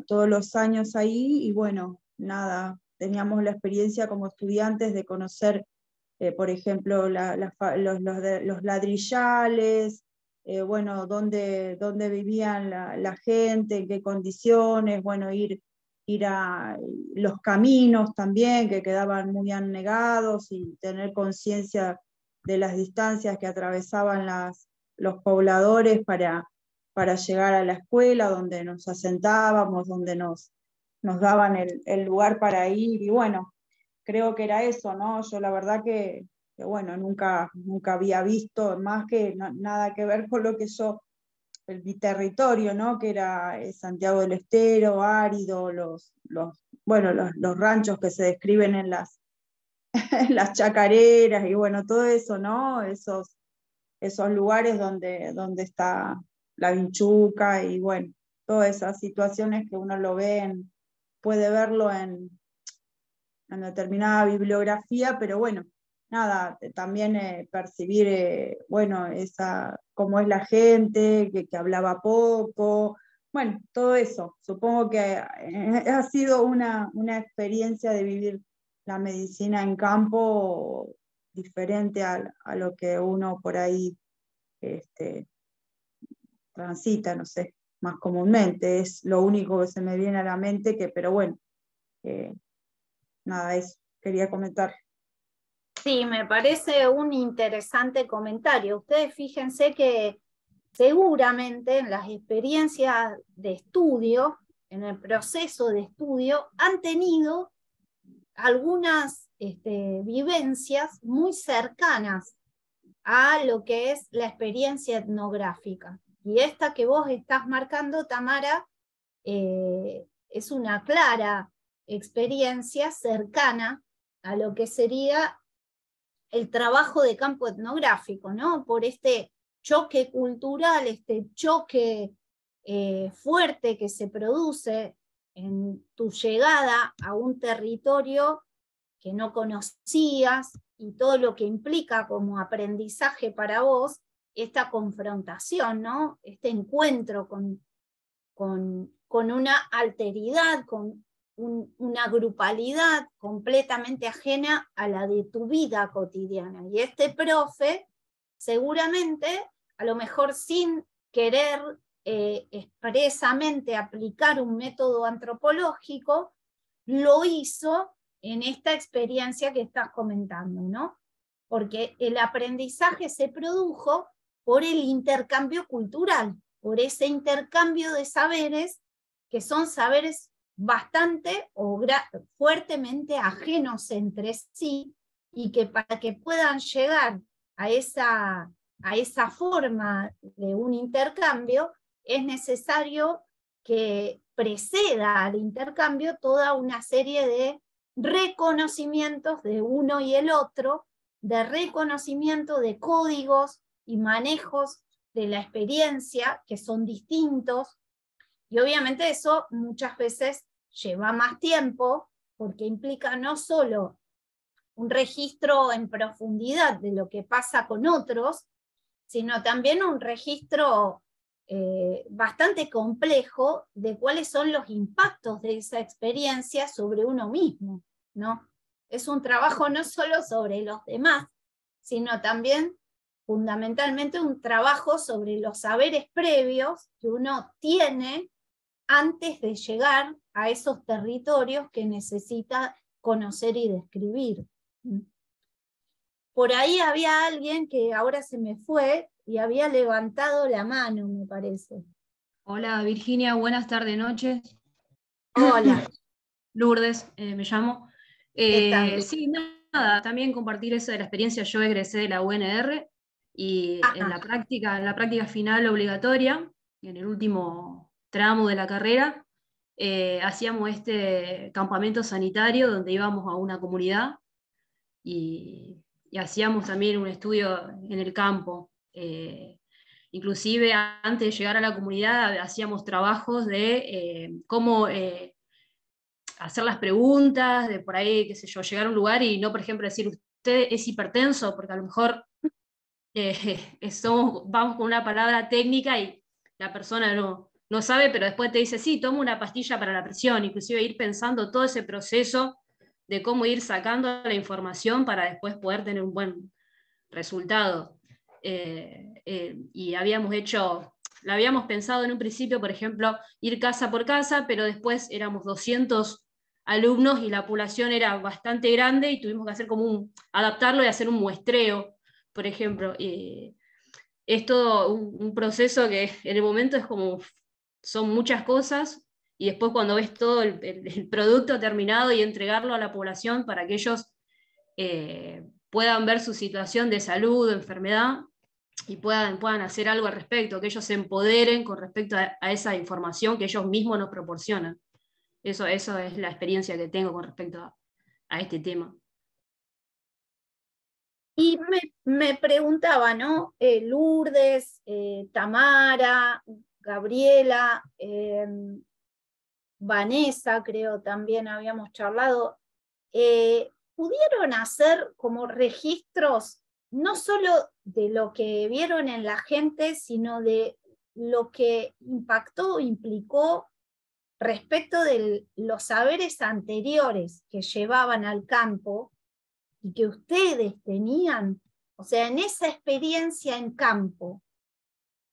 todos los años ahí, y bueno, nada, teníamos la experiencia como estudiantes de conocer, por ejemplo, los ladrillales, bueno, dónde vivían la gente, en qué condiciones, bueno, ir a los caminos también, que quedaban muy anegados, y tener conciencia de las distancias que atravesaban los pobladores para para llegar a la escuela, donde nos asentábamos, donde nos daban el lugar para ir, y bueno, creo que era eso, ¿no? Yo la verdad que bueno, nunca había visto más que nada que ver con lo que yo, mi territorio, ¿no? Que era Santiago del Estero, árido, los ranchos que se describen en las chacareras, y bueno, todo eso, ¿no? Esos lugares donde está la vinchuca, y bueno, todas esas situaciones que uno puede verlo en determinada bibliografía, pero bueno, nada, también percibir, bueno, cómo es la gente, que hablaba poco, bueno, todo eso. Supongo que ha sido una experiencia de vivir la medicina en campo diferente a lo que uno por ahí transita, no sé, más comúnmente. Es lo único que se me viene a la mente, pero bueno, nada, eso quería comentar. Sí, me parece un interesante comentario. Ustedes fíjense que seguramente en las experiencias de estudio, en el proceso de estudio, han tenido algunas vivencias muy cercanas a lo que es la experiencia etnográfica. Y esta que vos estás marcando, Tamara, es una clara experiencia cercana a lo que sería el trabajo de campo etnográfico, ¿no? Por este choque cultural, este choque fuerte que se produce en tu llegada a un territorio que no conocías y todo lo que implica como aprendizaje para vos, esta confrontación, ¿no? Este encuentro con una alteridad, con una grupalidad completamente ajena a la de tu vida cotidiana. Y este profe, seguramente, a lo mejor sin querer expresamente aplicar un método antropológico, lo hizo en esta experiencia que estás comentando, ¿no? Porque el aprendizaje se produjo por el intercambio cultural, por ese intercambio de saberes que son saberes bastante o fuertemente ajenos entre sí, y que para que puedan llegar a esa forma de un intercambio es necesario que preceda al intercambio toda una serie de reconocimientos de uno y el otro, de reconocimiento de códigos y manejos de la experiencia que son distintos, y obviamente eso muchas veces lleva más tiempo porque implica no solo un registro en profundidad de lo que pasa con otros, sino también un registro bastante complejo de cuáles son los impactos de esa experiencia sobre uno mismo, ¿no? Es un trabajo no solo sobre los demás, sino también fundamentalmente un trabajo sobre los saberes previos que uno tiene antes de llegar a esos territorios que necesita conocer y describir. Por ahí había alguien que ahora se me fue y había levantado la mano, me parece. Hola Virginia, buenas tardes, noches. Hola. Lourdes, me llamo. ¿Qué tal? Sí, nada, también compartir eso de la experiencia. Yo egresé de la UNR y en la práctica final obligatoria, en el último tramo de la carrera, hacíamos este campamento sanitario donde íbamos a una comunidad y hacíamos también un estudio en el campo. Inclusive antes de llegar a la comunidad hacíamos trabajos de cómo hacer las preguntas, de por ahí, qué sé yo, llegar a un lugar y no, por ejemplo, decir, usted es hipertenso, porque a lo mejor vamos con una palabra técnica y la persona no sabe, pero después te dice, sí, toma una pastilla para la presión, inclusive ir pensando todo ese proceso de cómo ir sacando la información para después poder tener un buen resultado. Y lo habíamos pensado en un principio, por ejemplo, ir casa por casa, pero después éramos 200 alumnos y la población era bastante grande y tuvimos que hacer adaptarlo y hacer un muestreo, por ejemplo. es todo un proceso que en el momento es como, son muchas cosas, y después cuando ves todo el producto terminado y entregarlo a la población para que ellos puedan ver su situación de salud o enfermedad y puedan hacer algo al respecto, que ellos se empoderen con respecto a esa información que ellos mismos nos proporcionan. Eso es la experiencia que tengo con respecto a este tema. Y me preguntaba, ¿no? Lourdes, Tamara, Gabriela, Vanessa, creo también habíamos charlado, ¿pudieron hacer como registros, no solo de lo que vieron en la gente, sino de lo que impactó o implicó respecto de los saberes anteriores que llevaban al campo y que ustedes tenían? O sea, en esa experiencia en campo,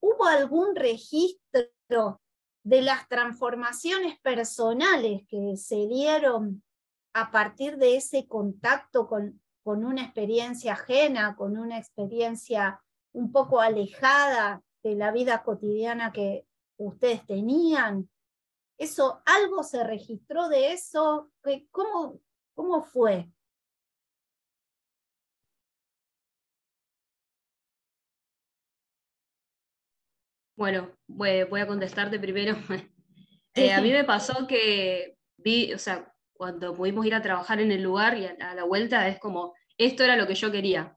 ¿hubo algún registro de las transformaciones personales que se dieron a partir de ese contacto con una experiencia ajena, con una experiencia un poco alejada de la vida cotidiana que ustedes tenían? ¿Eso, algo se registró de eso? ¿Cómo fue? Bueno, voy a contestarte primero. A mí me pasó que o sea, cuando pudimos ir a trabajar en el lugar y a la vuelta, es como, esto era lo que yo quería,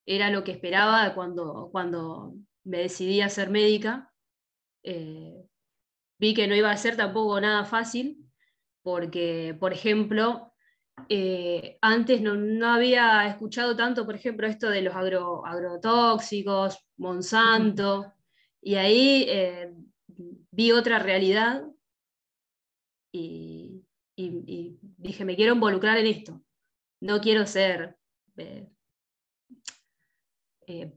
era lo que esperaba cuando me decidí a ser médica. Vi que no iba a ser tampoco nada fácil, porque, por ejemplo, antes no había escuchado tanto, por ejemplo, esto de los agrotóxicos, Monsanto, y ahí vi otra realidad y dije, me quiero involucrar en esto, no quiero ser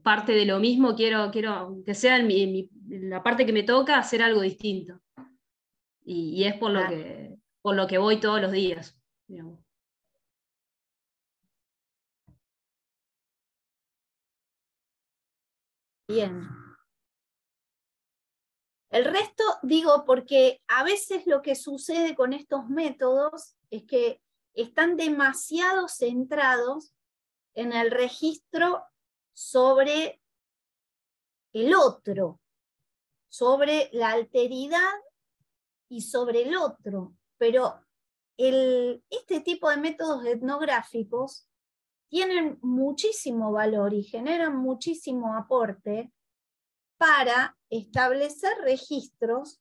parte de lo mismo, quiero que sea la parte que me toca hacer algo distinto. Y es por lo que voy todos los días, digamos. Bien. El resto, digo, porque a veces lo que sucede con estos métodos es que están demasiado centrados en el registro sobre el otro, sobre la alteridad y sobre el otro. Pero este tipo de métodos etnográficos tienen muchísimo valor y generan muchísimo aporte para establecer registros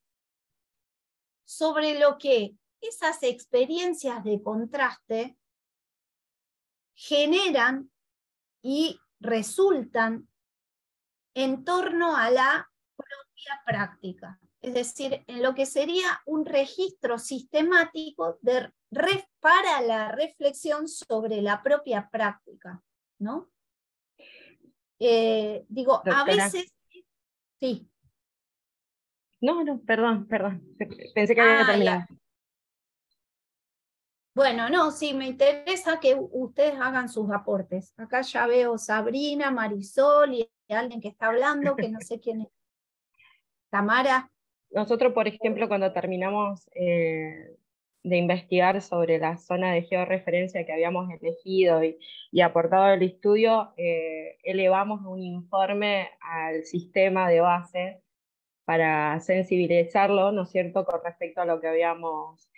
sobre lo que esas experiencias de contraste generan y resultan en torno a la propia práctica. Es decir, en lo que sería un registro sistemático para la reflexión sobre la propia práctica, ¿no? Digo, Doctora. a veces... Sí. No, perdón. Pensé que había terminado. Ya. Bueno, no, sí, me interesa que ustedes hagan sus aportes. Acá ya veo Sabrina, Marisol y alguien que está hablando, que no sé quién es. Tamara. Nosotros, por ejemplo, cuando terminamos de investigar sobre la zona de georreferencia que habíamos elegido y aportado al estudio, elevamos un informe al sistema de base para sensibilizarlo, ¿no es cierto?, con respecto a lo que habíamos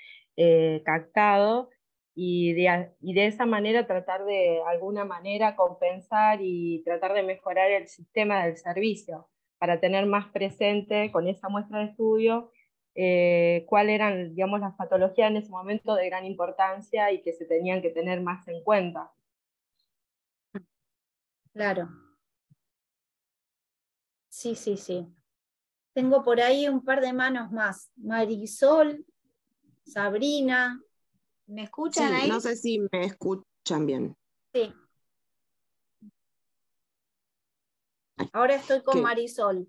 captado, y de esa manera tratar de alguna manera compensar y tratar de mejorar el sistema del servicio, para tener más presente con esa muestra de estudio cuáles eran, digamos, las patologías en ese momento de gran importancia y que se tenían que tener más en cuenta. Claro. Sí. Tengo por ahí un par de manos más. Marisol, Sabrina. ¿Me escuchan ahí? No sé si me escuchan bien. Sí. Ahora estoy con Marisol.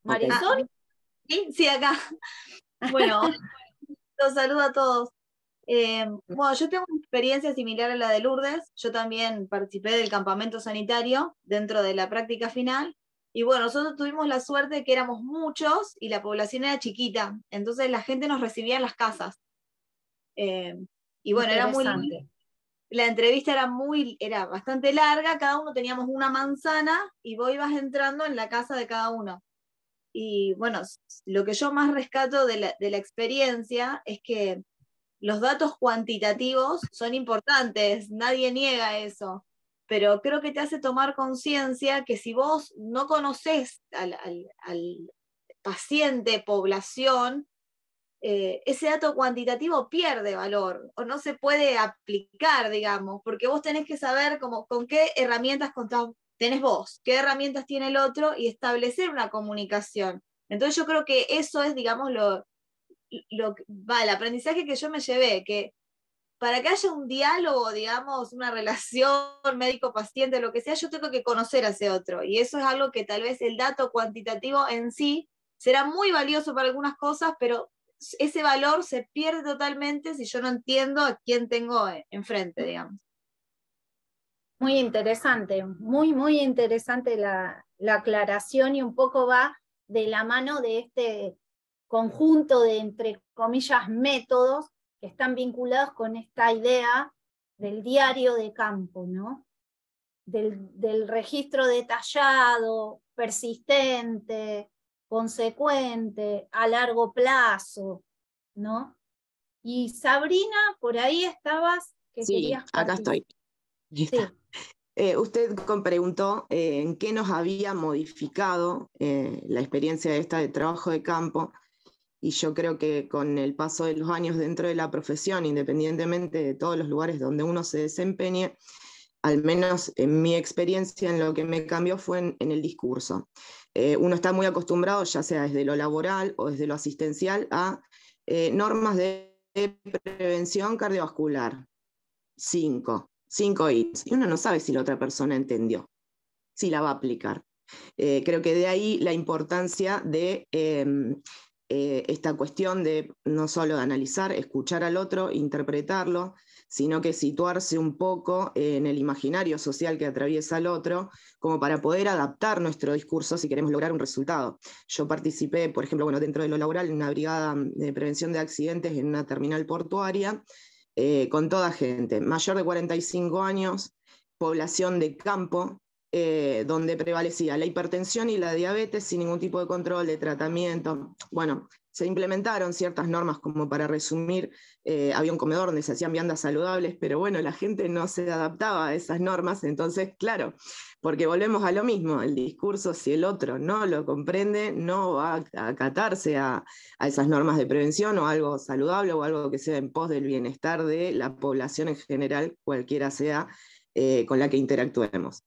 ¿Marisol? Sí, acá. Bueno, los saludo a todos. Bueno, yo tengo una experiencia similar a la de Lourdes. Yo también participé del campamento sanitario dentro de la práctica final. Y bueno, nosotros tuvimos la suerte de que éramos muchos y la población era chiquita, entonces la gente nos recibía en las casas. Y bueno, era muy lindo. La entrevista era bastante larga, cada uno teníamos una manzana y vos ibas entrando en la casa de cada uno. Y bueno, lo que yo más rescato de la experiencia es que los datos cuantitativos son importantes, nadie niega eso, pero creo que te hace tomar conciencia que si vos no conocés al paciente, población, ese dato cuantitativo pierde valor o no se puede aplicar, digamos, porque vos tenés que saber con qué herramientas tenés vos, qué herramientas tiene el otro y establecer una comunicación. Entonces yo creo que eso es, digamos, el aprendizaje que yo me llevé, que para que haya un diálogo, digamos, una relación médico-paciente, lo que sea, yo tengo que conocer a ese otro. Y eso es algo que tal vez el dato cuantitativo en sí será muy valioso para algunas cosas, pero ese valor se pierde totalmente si yo no entiendo a quién tengo enfrente, digamos. Muy interesante, muy interesante la aclaración, y un poco va de la mano de este conjunto de, entre comillas, métodos que están vinculados con esta idea del diario de campo, ¿no? Del registro detallado, persistente, consecuente, a largo plazo, ¿no? Y Sabrina, por ahí estabas, que Sí, querías acá participar. estoy. Sí. Usted preguntó en qué nos había modificado la experiencia esta de trabajo de campo, y yo creo que con el paso de los años dentro de la profesión, independientemente de todos los lugares donde uno se desempeñe, al menos en mi experiencia, en lo que me cambió fue en el discurso. Uno está muy acostumbrado, ya sea desde lo laboral o desde lo asistencial, a normas de prevención cardiovascular. 5 hits. Y uno no sabe si la otra persona entendió, si la va a aplicar. Creo que de ahí la importancia de esta cuestión de no solo de analizar, escuchar al otro, interpretarlo, sino que situarse un poco en el imaginario social que atraviesa al otro, como para poder adaptar nuestro discurso si queremos lograr un resultado. Yo participé, por ejemplo, dentro de lo laboral, en una brigada de prevención de accidentes en una terminal portuaria, con toda gente, mayor de 45 años, población de campo, donde prevalecía la hipertensión y la diabetes sin ningún tipo de control, de tratamiento. Bueno, se implementaron ciertas normas, como para resumir, había un comedor donde se hacían viandas saludables, pero bueno, la gente no se adaptaba a esas normas, entonces, claro, porque volvemos a lo mismo, el discurso, si el otro no lo comprende, no va a acatarse a esas normas de prevención o algo saludable o algo que sea en pos del bienestar de la población en general, cualquiera sea con la que interactuemos.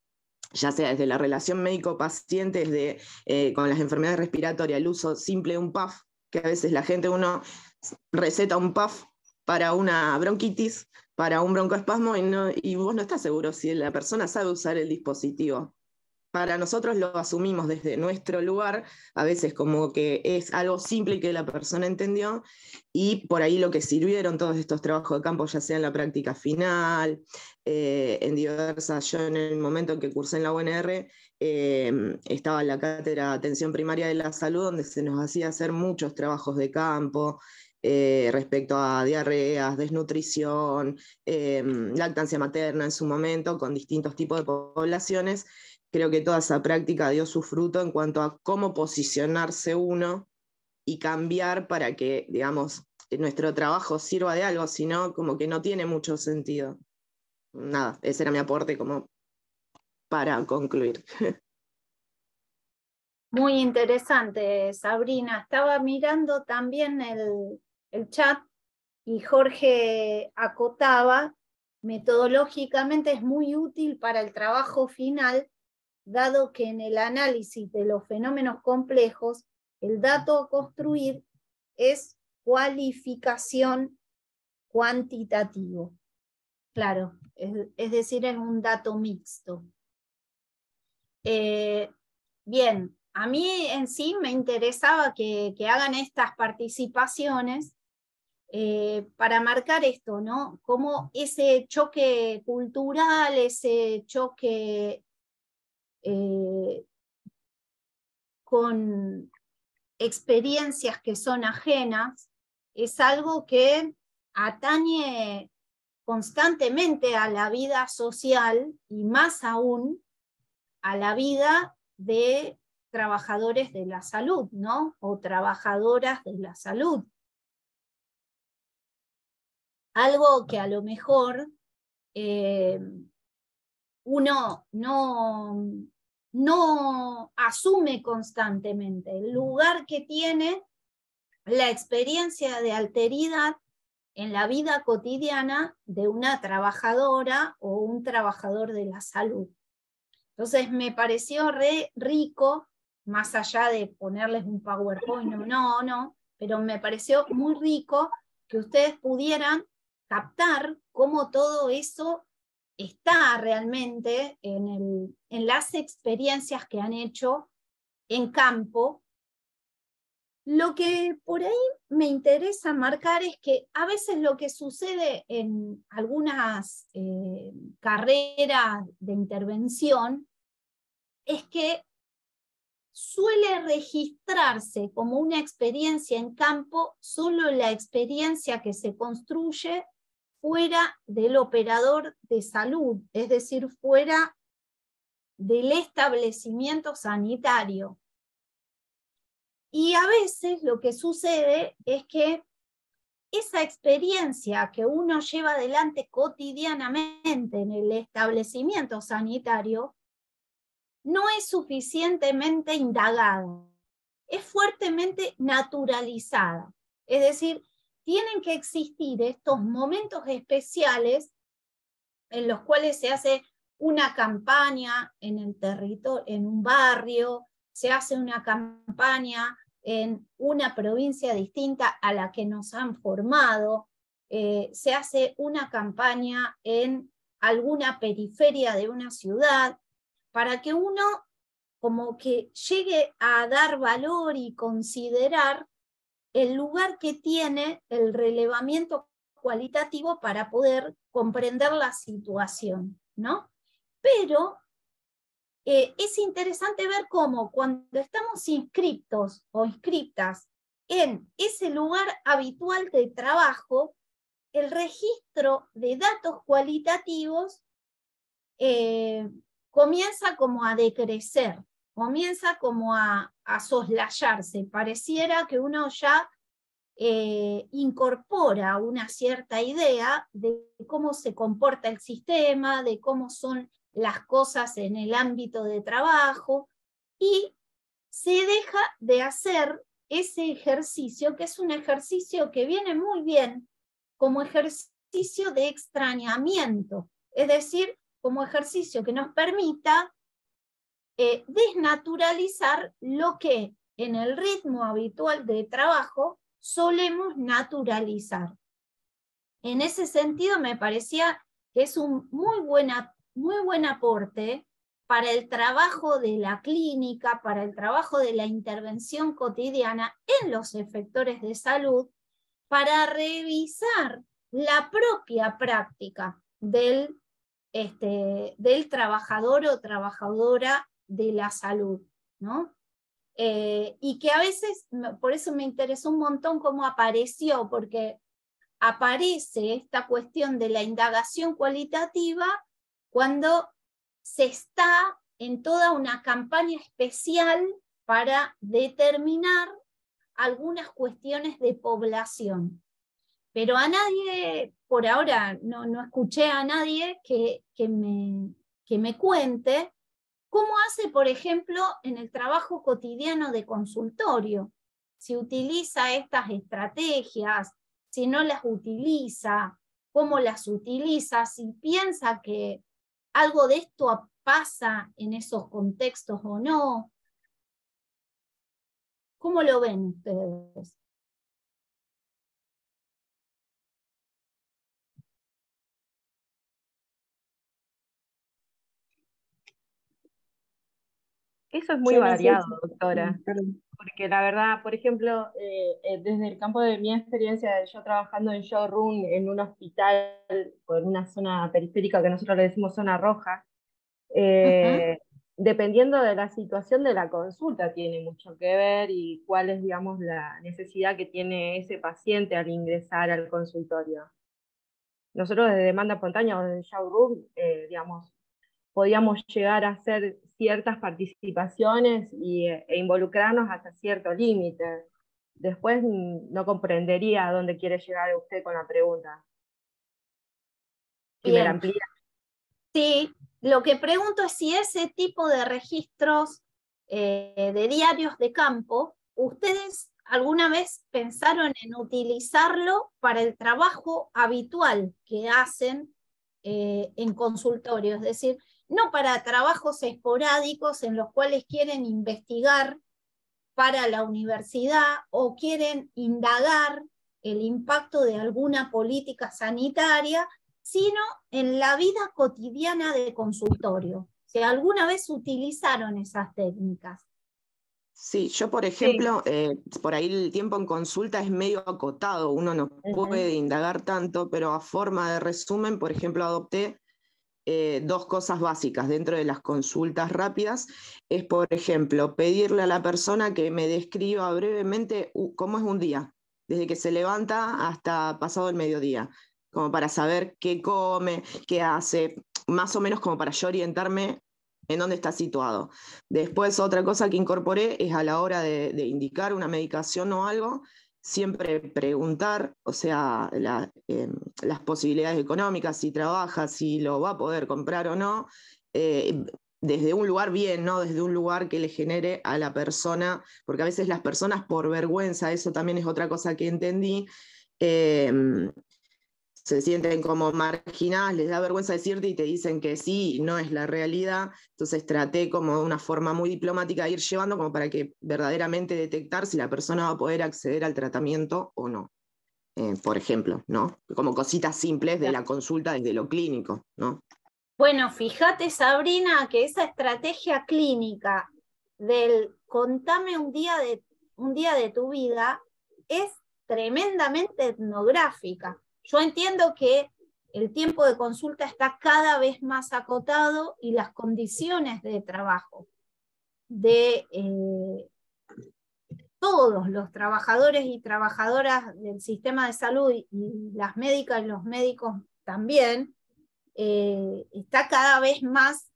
Ya sea desde la relación médico-paciente, desde con las enfermedades respiratorias, el uso simple de un PAF, que a veces la gente, uno receta un PAF para una bronquitis, para un broncoespasmo, y vos no estás seguro si la persona sabe usar el dispositivo. Para nosotros lo asumimos desde nuestro lugar, a veces como que es algo simple y que la persona entendió, y por ahí lo que sirvieron todos estos trabajos de campo, ya sea en la práctica final, en diversas, yo en el momento en que cursé en la UNR, estaba en la cátedra de atención primaria de la salud, donde se nos hacía hacer muchos trabajos de campo, respecto a diarreas, desnutrición, lactancia materna en su momento, con distintos tipos de poblaciones. Creo que toda esa práctica dio su fruto en cuanto a cómo posicionarse uno y cambiar para que, digamos, nuestro trabajo sirva de algo, si no, como que no tiene mucho sentido. Nada, ese era mi aporte como para concluir. Muy interesante, Sabrina. Estaba mirando también el chat y Jorge acotaba, metodológicamente es muy útil para el trabajo final, dado que en el análisis de los fenómenos complejos, el dato a construir es cualificación cuantitativo. Claro, es decir, es un dato mixto. Bien, a mí en sí me interesaba que hagan estas participaciones para marcar esto, ¿no? Como ese choque cultural, ese choque con experiencias que son ajenas es algo que atañe constantemente a la vida social y más aún a la vida de trabajadores de la salud, ¿no? O trabajadoras de la salud. Algo que a lo mejor uno no asume constantemente, el lugar que tiene la experiencia de alteridad en la vida cotidiana de una trabajadora o un trabajador de la salud. Entonces me pareció re rico, más allá de ponerles un PowerPoint, no, pero me pareció muy rico que ustedes pudieran captar cómo todo eso está realmente en las experiencias que han hecho en campo. Lo que por ahí me interesa marcar es que a veces lo que sucede en algunas carreras de intervención es que suele registrarse como una experiencia en campo solo la experiencia que se construye fuera del operador de salud, es decir, fuera del establecimiento sanitario. Y a veces lo que sucede es que esa experiencia que uno lleva adelante cotidianamente en el establecimiento sanitario no es suficientemente indagada, es fuertemente naturalizada. Es decir, tienen que existir estos momentos especiales en los cuales se hace una campaña en el territorio, en un barrio, se hace una campaña en una provincia distinta a la que nos han formado, se hace una campaña en alguna periferia de una ciudad, para que uno como que llegue a dar valor y considerar el lugar que tiene el relevamiento cualitativo para poder comprender la situación, ¿no? Pero es interesante ver cómo cuando estamos inscriptos o inscriptas en ese lugar habitual de trabajo, el registro de datos cualitativos comienza como a decrecer, comienza como a soslayarse. Pareciera que uno ya incorpora una cierta idea de cómo se comporta el sistema, de cómo son las cosas en el ámbito de trabajo, y se deja de hacer ese ejercicio, que es un ejercicio que viene muy bien como ejercicio de extrañamiento, es decir, como ejercicio que nos permita desnaturalizar lo que en el ritmo habitual de trabajo solemos naturalizar. En ese sentido me parecía que es un muy buen aporte para el trabajo de la clínica, para el trabajo de la intervención cotidiana en los efectores de salud, para revisar la propia práctica del trabajador o trabajadora de la salud, ¿no? Y que a veces, por eso me interesó un montón cómo apareció, porque aparece esta cuestión de la indagación cualitativa cuando se está en toda una campaña especial para determinar algunas cuestiones de población. Pero a nadie, por ahora no escuché a nadie que me cuente cómo hace, por ejemplo, en el trabajo cotidiano de consultorio, si utiliza estas estrategias, si no las utiliza, cómo las utiliza, si piensa que algo de esto pasa en esos contextos o no. ¿Cómo lo ven ustedes? Eso es muy Yo no sé variado, si- doctora, perdón. porque la verdad, por ejemplo, desde el campo de mi experiencia, de yo trabajando en showroom en un hospital o en una zona periférica que nosotros le decimos zona roja, dependiendo de la situación de la consulta, tiene mucho que ver y cuál es, digamos, la necesidad que tiene ese paciente al ingresar al consultorio. Nosotros desde demanda espontánea o desde showroom, digamos, podíamos llegar a hacer ciertas participaciones e involucrarnos hasta cierto límite. Después no comprendería a dónde quiere llegar usted con la pregunta. Si me la Bien. amplía. Sí, lo que pregunto es si ese tipo de registros de diarios de campo, ¿ustedes alguna vez pensaron en utilizarlo para el trabajo habitual que hacen en consultorio? Es decir, no para trabajos esporádicos en los cuales quieren investigar para la universidad o quieren indagar el impacto de alguna política sanitaria, sino en la vida cotidiana de consultorio. Si alguna vez utilizaron esas técnicas. Sí, yo por ejemplo, por ahí el tiempo en consulta es medio acotado, uno no puede indagar tanto, pero a forma de resumen, por ejemplo, adopté dos cosas básicas dentro de las consultas rápidas. Es, por ejemplo, pedirle a la persona que me describa brevemente cómo es un día, desde que se levanta hasta pasado el mediodía, como para saber qué come, qué hace, más o menos como para yo orientarme en dónde está situado. Después, otra cosa que incorporé es a la hora de indicar una medicación o algo, siempre preguntar, o sea, las posibilidades económicas, si trabaja, si lo va a poder comprar o no, desde un lugar bien, ¿no? Desde un lugar que le genere a la persona, porque a veces las personas por vergüenza, eso también es otra cosa que entendí, se sienten como marginadas, les da vergüenza decirte y te dicen que sí, no es la realidad. Entonces traté como de una forma muy diplomática de ir llevando como para que verdaderamente detectar si la persona va a poder acceder al tratamiento o no. Por ejemplo, ¿no? Como cositas simples de la consulta desde lo clínico, ¿no? Bueno, fíjate, Sabrina, que esa estrategia clínica del contame un día de tu vida es tremendamente etnográfica. Yo entiendo que el tiempo de consulta está cada vez más acotado y las condiciones de trabajo de todos los trabajadores y trabajadoras del sistema de salud y las médicas y los médicos también, está cada vez más,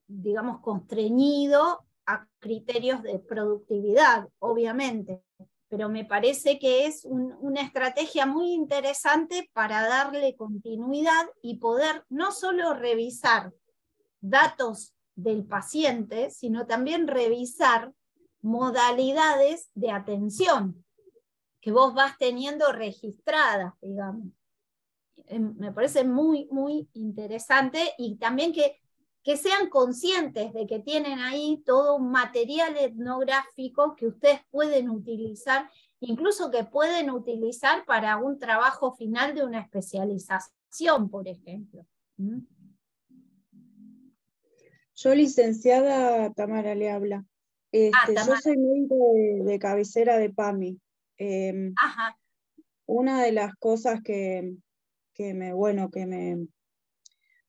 digamos, constreñido a criterios de productividad, obviamente. Pero me parece que es una estrategia muy interesante para darle continuidad y poder no solo revisar datos del paciente, sino también revisar modalidades de atención que vos vas teniendo registradas, digamos. Me parece muy, muy interesante y también que sean conscientes de que tienen ahí todo un material etnográfico que ustedes pueden utilizar, incluso que pueden utilizar para un trabajo final de una especialización, por ejemplo. Yo, licenciada, Tamara le habla. Tamara. Yo soy médico de cabecera de PAMI. Ajá. Una de las cosas que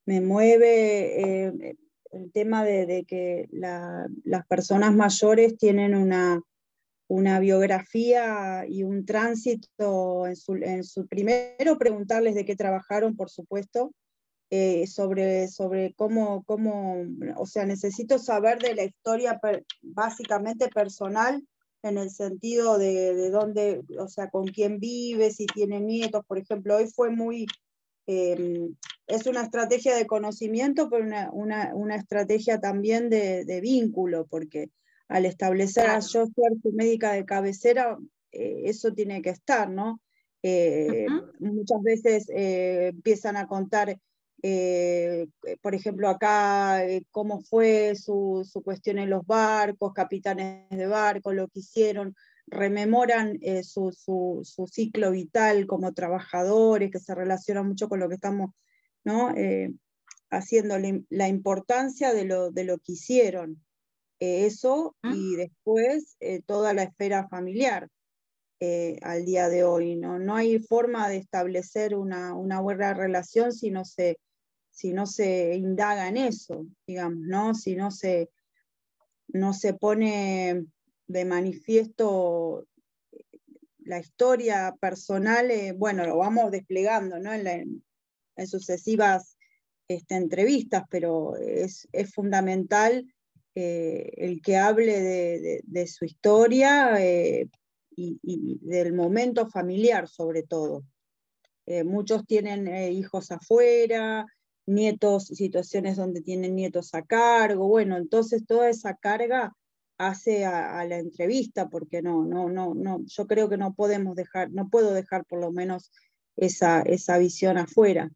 me mueve el tema de que las personas mayores tienen una biografía y un tránsito primero preguntarles de qué trabajaron, por supuesto, sobre cómo, o sea, necesito saber de la historia básicamente personal, en el sentido de dónde, o sea, con quién vive, si tiene nietos, por ejemplo. Hoy fue muy, es una estrategia de conocimiento, pero una estrategia también de vínculo, porque al establecer a yo ser su médica de cabecera, eso tiene que estar, ¿no? Muchas veces empiezan a contar, por ejemplo, acá, cómo fue su cuestión en los barcos, capitanes de barco, lo que hicieron, rememoran su ciclo vital como trabajadores, que se relaciona mucho con lo que estamos, ¿no? Haciendo la importancia de lo que hicieron. Eso, y después toda la esfera familiar. Al día de hoy, ¿no? No hay forma de establecer una buena relación si no se si no se indaga en eso, digamos, ¿no? Si no se pone de manifiesto la historia personal, bueno, lo vamos desplegando, ¿no? en sucesivas entrevistas, pero es fundamental el que hable de su historia y del momento familiar, sobre todo. Muchos tienen hijos afuera, nietos, situaciones donde tienen nietos a cargo, bueno, entonces toda esa carga hace a la entrevista, porque no, yo creo que no puedo dejar por lo menos esa visión afuera,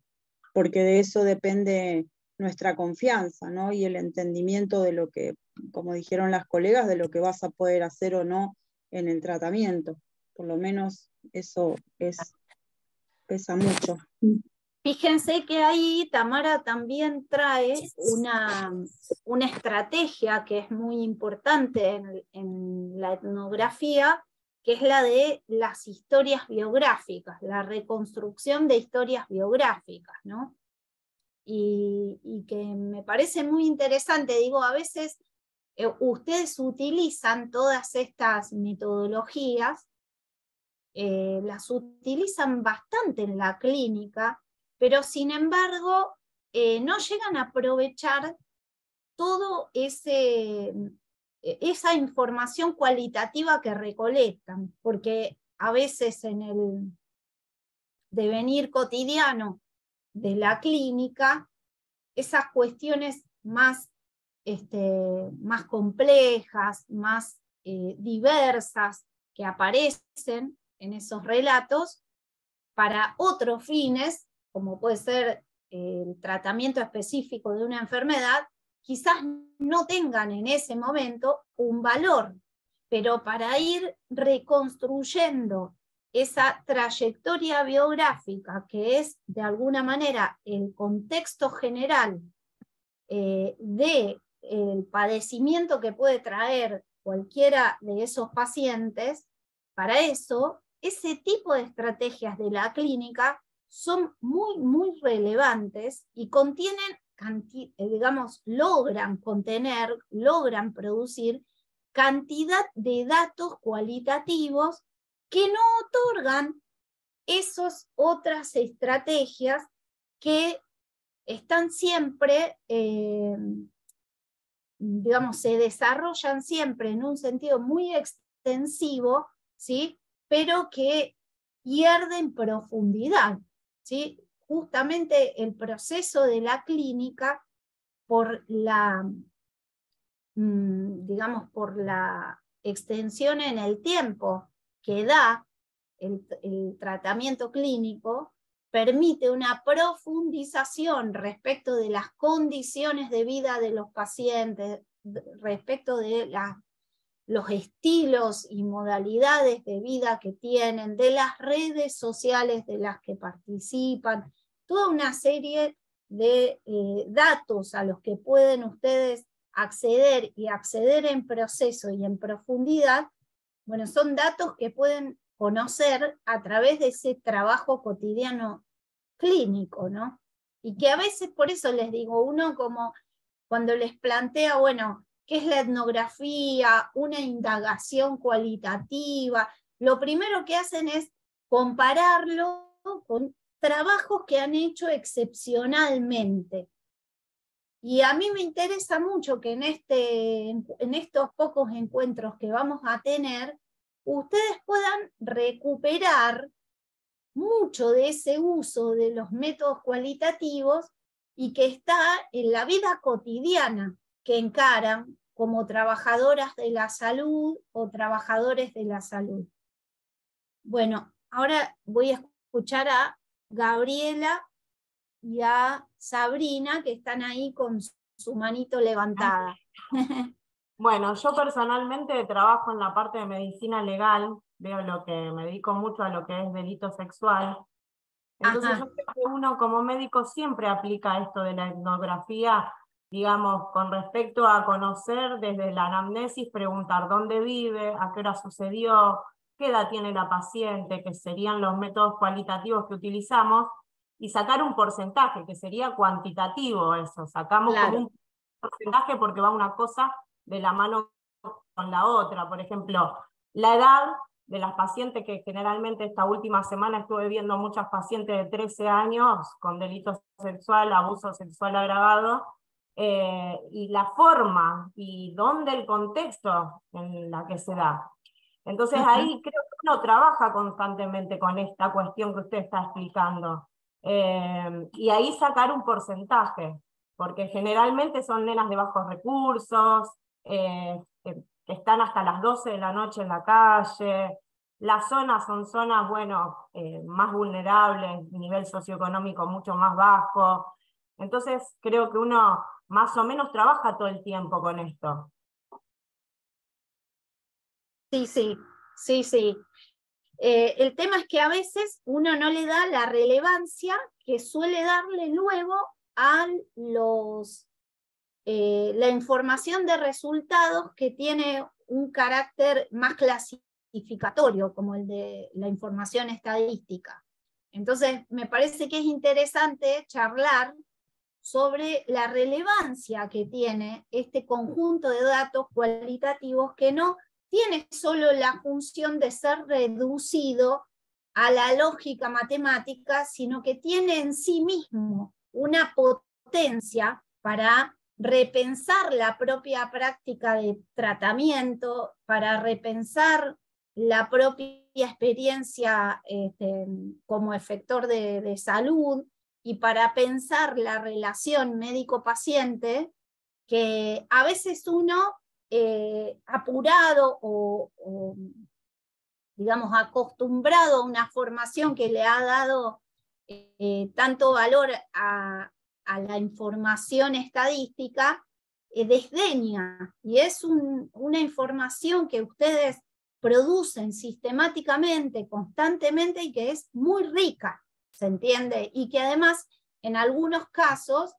porque de eso depende nuestra confianza, ¿no? Y el entendimiento de lo que, como dijeron las colegas, de lo que vas a poder hacer o no en el tratamiento. Por lo menos eso pesa mucho. Fíjense que ahí Tamara también trae una estrategia que es muy importante en la etnografía, que es la de las historias biográficas, la reconstrucción de historias biográficas, ¿no? Y que me parece muy interesante. Digo, a veces ustedes utilizan todas estas metodologías, las utilizan bastante en la clínica, pero sin embargo no llegan a aprovechar todo esa información cualitativa que recolectan, porque a veces en el devenir cotidiano de la clínica, esas cuestiones más complejas, más diversas que aparecen en esos relatos, para otros fines, como puede ser el tratamiento específico de una enfermedad, quizás no tengan en ese momento un valor, pero para ir reconstruyendo esa trayectoria biográfica, que es de alguna manera el contexto general del padecimiento que puede traer cualquiera de esos pacientes, para eso, ese tipo de estrategias de la clínica son muy, muy relevantes y contienen, digamos, logran producir cantidad de datos cualitativos que no otorgan esas otras estrategias que están siempre, digamos, se desarrollan siempre en un sentido muy extensivo, ¿sí? Pero que pierden profundidad, ¿sí? Justamente el proceso de la clínica, por la, digamos, por la extensión en el tiempo que da el tratamiento clínico, permite una profundización respecto de las condiciones de vida de los pacientes, respecto de los estilos y modalidades de vida que tienen, de las redes sociales de las que participan, toda una serie de datos a los que pueden ustedes acceder y acceder en proceso y en profundidad. Bueno, son datos que pueden conocer a través de ese trabajo cotidiano clínico, ¿no? Y que a veces, por eso les digo, uno como cuando les plantea, bueno, ¿qué es la etnografía? Una indagación cualitativa. Lo primero que hacen es compararlo con trabajos que han hecho excepcionalmente. Y a mí me interesa mucho que en estos pocos encuentros que vamos a tener, ustedes puedan recuperar mucho de ese uso de los métodos cualitativos y que está en la vida cotidiana que encaran como trabajadoras de la salud o trabajadores de la salud. Bueno, ahora voy a escuchar a Gabriela y a Sabrina, que están ahí con su manito levantada. Bueno, yo personalmente trabajo en la parte de medicina legal, me dedico mucho a lo que es delito sexual. Entonces yo creo que uno como médico siempre aplica esto de la etnografía, digamos, con respecto a conocer desde la anamnesis, preguntar dónde vive, a qué hora sucedió, qué edad tiene la paciente, que serían los métodos cualitativos que utilizamos, y sacar un porcentaje, que sería cuantitativo eso, sacamos como un porcentaje porque va una cosa de la mano con la otra. Por ejemplo, la edad de las pacientes, que generalmente esta última semana estuve viendo muchas pacientes de 13 años con delito sexual, abuso sexual agravado, y la forma y dónde el contexto en la que se da. Entonces ahí creo que uno trabaja constantemente con esta cuestión que usted está explicando. Y ahí sacar un porcentaje, porque generalmente son nenas de bajos recursos, que están hasta las 12 de la noche en la calle. Las zonas son zonas, bueno, más vulnerables, nivel socioeconómico mucho más bajo. Entonces creo que uno más o menos trabaja todo el tiempo con esto. Sí. El tema es que a veces uno no le da la relevancia que suele darle luego a la información de resultados que tiene un carácter más clasificatorio, como el de la información estadística. Entonces, me parece que es interesante charlar sobre la relevancia que tiene este conjunto de datos cualitativos que no tiene solo la función de ser reducido a la lógica matemática, sino que tiene en sí mismo una potencia para repensar la propia práctica de tratamiento, para repensar la propia experiencia como efector de salud, y para pensar la relación médico-paciente, que a veces uno, apurado o digamos acostumbrado a una formación que le ha dado tanto valor a la información estadística, desdeña, y es una información que ustedes producen sistemáticamente, constantemente, y que es muy rica, ¿se entiende? Y que además, en algunos casos,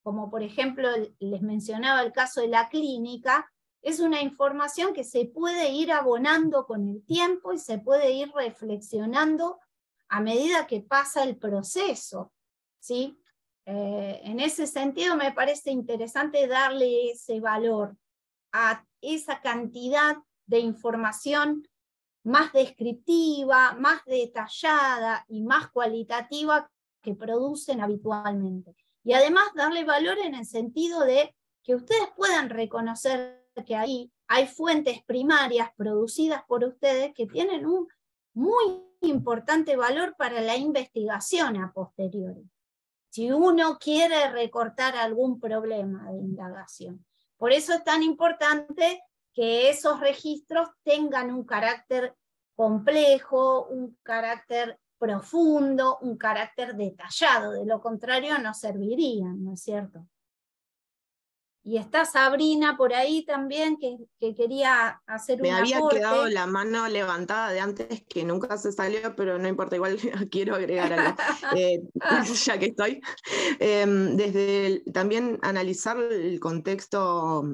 como por ejemplo les mencionaba el caso de la clínica, es una información que se puede ir abonando con el tiempo y se puede ir reflexionando a medida que pasa el proceso, ¿sí? En ese sentido me parece interesante darle ese valor a esa cantidad de información más descriptiva, más detallada y más cualitativa que producen habitualmente. Y además darle valor en el sentido de que ustedes puedan reconocer que ahí hay fuentes primarias producidas por ustedes que tienen un muy importante valor para la investigación a posteriori, si uno quiere recortar algún problema de indagación. Por eso es tan importante que esos registros tengan un carácter complejo, un carácter profundo, un carácter detallado, de lo contrario no servirían, ¿no es cierto? Y está Sabrina por ahí también, que quería hacer un aporte. Me había quedado la mano levantada de antes, que nunca se salió, pero no importa, igual quiero agregar algo, ya que estoy. También analizar el contexto,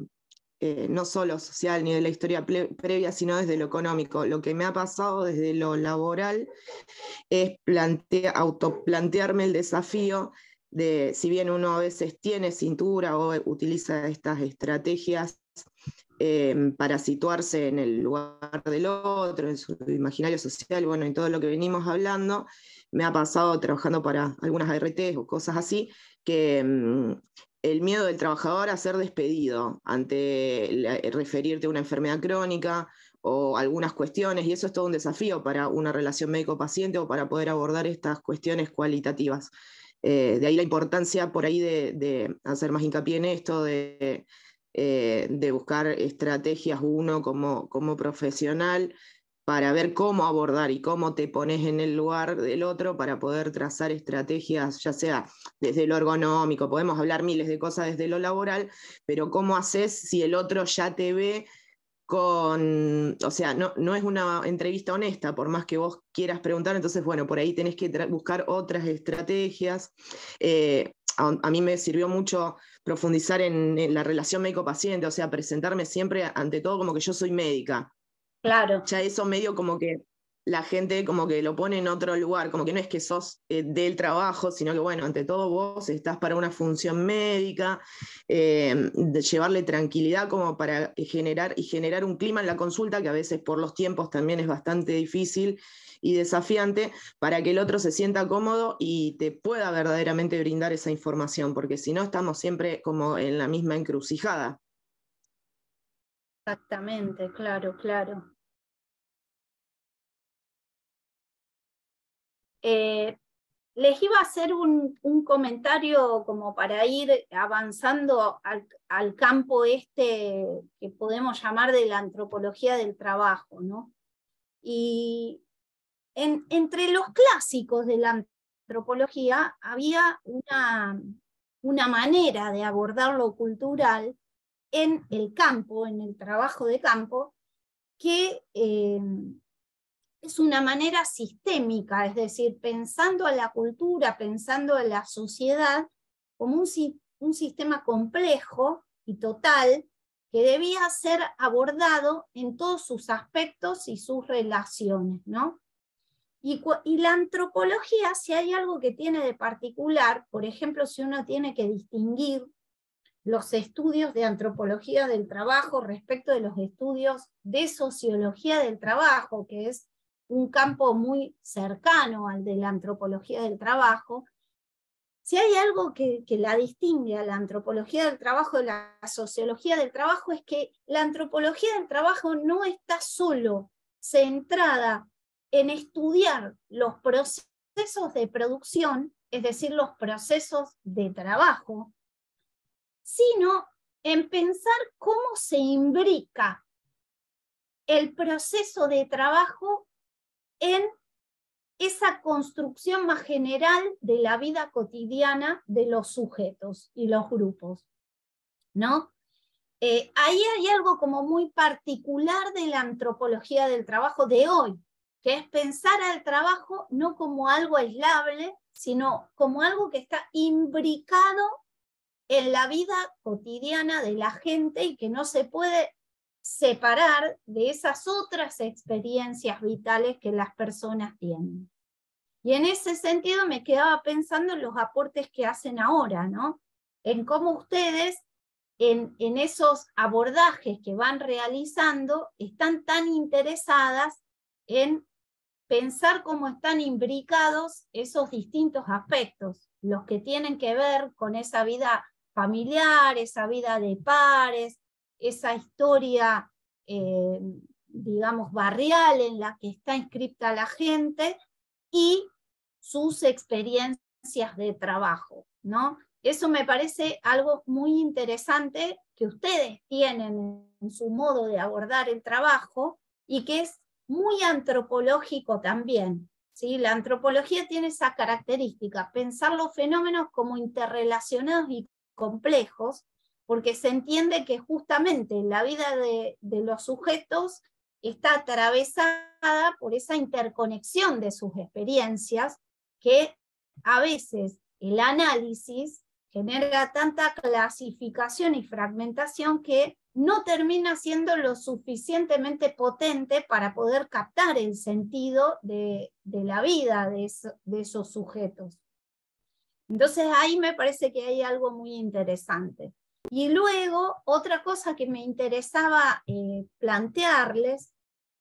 no solo social ni de la historia previa, sino desde lo económico. Lo que me ha pasado desde lo laboral es autoplantearme el desafío de, si bien uno a veces tiene cintura o utiliza estas estrategias para situarse en el lugar del otro, en su imaginario social, bueno, en todo lo que venimos hablando, me ha pasado trabajando para algunas ARTs o cosas así, que el miedo del trabajador a ser despedido ante referirte a una enfermedad crónica o algunas cuestiones, y eso es todo un desafío para una relación médico-paciente o para poder abordar estas cuestiones cualitativas. De ahí la importancia por ahí de hacer más hincapié en esto, de buscar estrategias uno como profesional para ver cómo abordar y cómo te pones en el lugar del otro para poder trazar estrategias, ya sea desde lo ergonómico, podemos hablar miles de cosas desde lo laboral, pero cómo haces si el otro ya te ve o sea, no es una entrevista honesta, por más que vos quieras preguntar, entonces, bueno, por ahí tenés que buscar otras estrategias. A mí me sirvió mucho profundizar en la relación médico-paciente, o sea, presentarme siempre ante todo como que yo soy médica. Claro. Ya eso medio como que la gente como que lo pone en otro lugar, como que no es que sos del trabajo, sino que bueno, ante todo vos estás para una función médica, de llevarle tranquilidad como para generar un clima en la consulta que a veces por los tiempos también es bastante difícil y desafiante, para que el otro se sienta cómodo y te pueda verdaderamente brindar esa información, porque si no estamos siempre como en la misma encrucijada. Exactamente, claro, claro. Les iba a hacer un comentario como para ir avanzando al campo este que podemos llamar de la antropología del trabajo, ¿no? Y entre los clásicos de la antropología había una manera de abordar lo cultural en el campo, en el trabajo de campo, que es una manera sistémica, es decir, pensando a la cultura, pensando a la sociedad como un sistema complejo y total que debía ser abordado en todos sus aspectos y sus relaciones, ¿no? Y la antropología, si hay algo que tiene de particular, por ejemplo, si uno tiene que distinguir los estudios de antropología del trabajo respecto de los estudios de sociología del trabajo, que es un campo muy cercano al de la antropología del trabajo, si hay algo que la distingue a la antropología del trabajo de la sociología del trabajo, es que la antropología del trabajo no está solo centrada en estudiar los procesos de producción, es decir, los procesos de trabajo, sino en pensar cómo se imbrica el proceso de trabajo en esa construcción más general de la vida cotidiana de los sujetos y los grupos, ¿no? Ahí hay algo como muy particular de la antropología del trabajo de hoy, que es pensar al trabajo no como algo aislable, sino como algo que está imbricado en la vida cotidiana de la gente y que no se puede separar de esas otras experiencias vitales que las personas tienen. Y en ese sentido me quedaba pensando en los aportes que hacen ahora, ¿no? En cómo ustedes, en esos abordajes que van realizando, están tan interesadas en pensar cómo están imbricados esos distintos aspectos, los que tienen que ver con esa vida familiar, esa vida de pares, esa historia, digamos, barrial en la que está inscripta la gente y sus experiencias de trabajo, ¿no? Eso me parece algo muy interesante que ustedes tienen en su modo de abordar el trabajo y que es muy antropológico también, ¿sí? La antropología tiene esa característica, pensar los fenómenos como interrelacionados y complejos, porque se entiende que justamente la vida de los sujetos está atravesada por esa interconexión de sus experiencias, que a veces el análisis genera tanta clasificación y fragmentación que no termina siendo lo suficientemente potente para poder captar el sentido de la vida de esos sujetos. Entonces ahí me parece que hay algo muy interesante. Y luego, otra cosa que me interesaba plantearles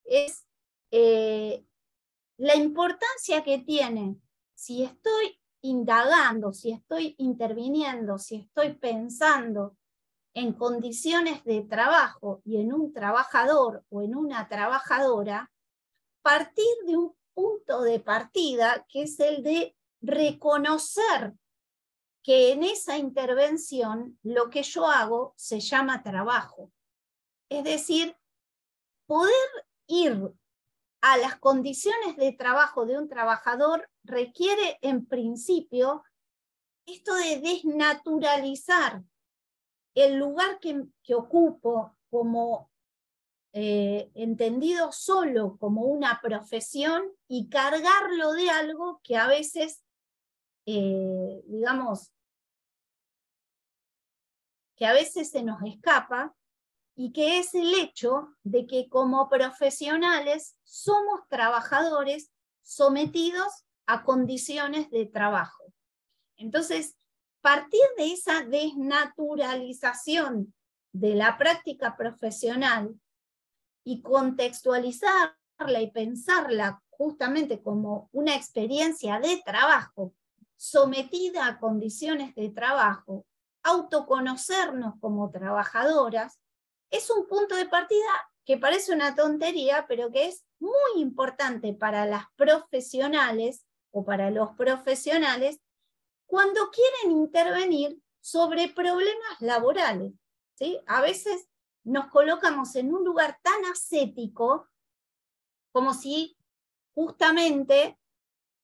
es la importancia que tiene, si estoy indagando, si estoy interviniendo, si estoy pensando en condiciones de trabajo y en un trabajador o en una trabajadora, partir de un punto de partida que es el de reconocer que en esa intervención lo que yo hago se llama trabajo. Es decir, poder ir a las condiciones de trabajo de un trabajador requiere en principio esto de desnaturalizar el lugar que ocupo como entendido solo como una profesión y cargarlo de algo que a veces, digamos, que a veces se nos escapa y que es el hecho de que como profesionales somos trabajadores sometidos a condiciones de trabajo. Entonces, partir de esa desnaturalización de la práctica profesional y contextualizarla y pensarla justamente como una experiencia de trabajo sometida a condiciones de trabajo, autoconocernos como trabajadoras, es un punto de partida que parece una tontería, pero que es muy importante para las profesionales o para los profesionales cuando quieren intervenir sobre problemas laborales, ¿sí? A veces nos colocamos en un lugar tan ascético como si justamente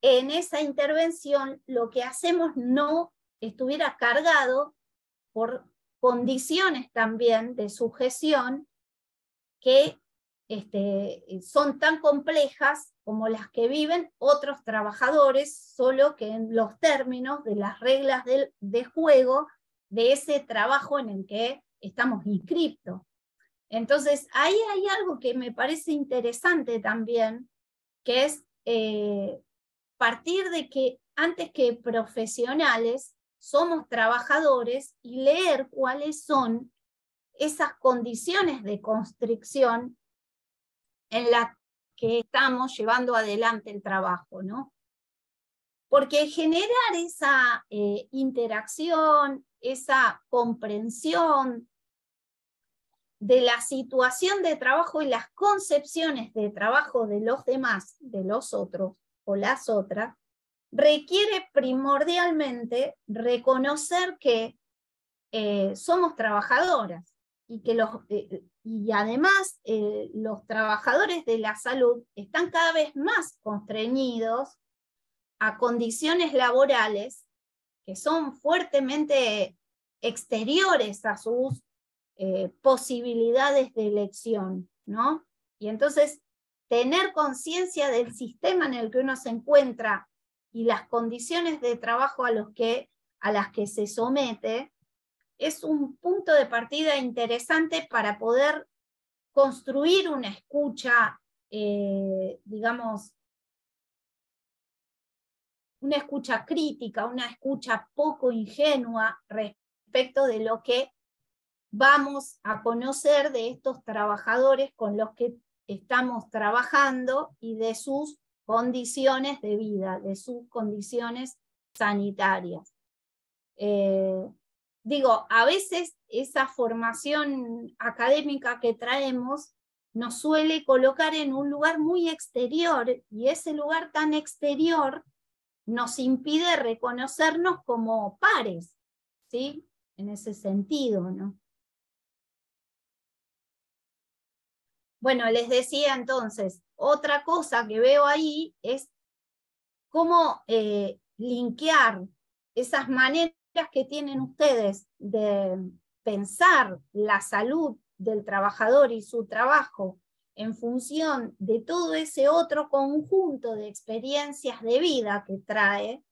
en esa intervención lo que hacemos no estuviera cargado por condiciones también de sujeción que son tan complejas como las que viven otros trabajadores, solo que en los términos de las reglas de juego de ese trabajo en el que estamos inscriptos. Entonces, ahí hay algo que me parece interesante también, que es partir de que antes que profesionales somos trabajadores y leer cuáles son esas condiciones de constricción en las que estamos llevando adelante el trabajo, ¿no? Porque generar esa interacción, esa comprensión de la situación de trabajo y las concepciones de trabajo de los demás, de los otros o las otras, requiere primordialmente reconocer que somos trabajadoras y que y además los trabajadores de la salud están cada vez más constreñidos a condiciones laborales que son fuertemente exteriores a sus posibilidades de elección, ¿no? Y entonces tener conciencia del sistema en el que uno se encuentra y las condiciones de trabajo a las que se somete es un punto de partida interesante para poder construir una escucha, digamos, una escucha crítica, una escucha poco ingenua respecto de lo que vamos a conocer de estos trabajadores con los que estamos trabajando y de sus condiciones de vida, de sus condiciones sanitarias. Digo, a veces esa formación académica que traemos nos suele colocar en un lugar muy exterior, y ese lugar tan exterior nos impide reconocernos como pares, ¿sí? En ese sentido, ¿no? Bueno, les decía entonces, otra cosa que veo ahí es cómo linkear esas maneras que tienen ustedes de pensar la salud del trabajador y su trabajo en función de todo ese otro conjunto de experiencias de vida que trae,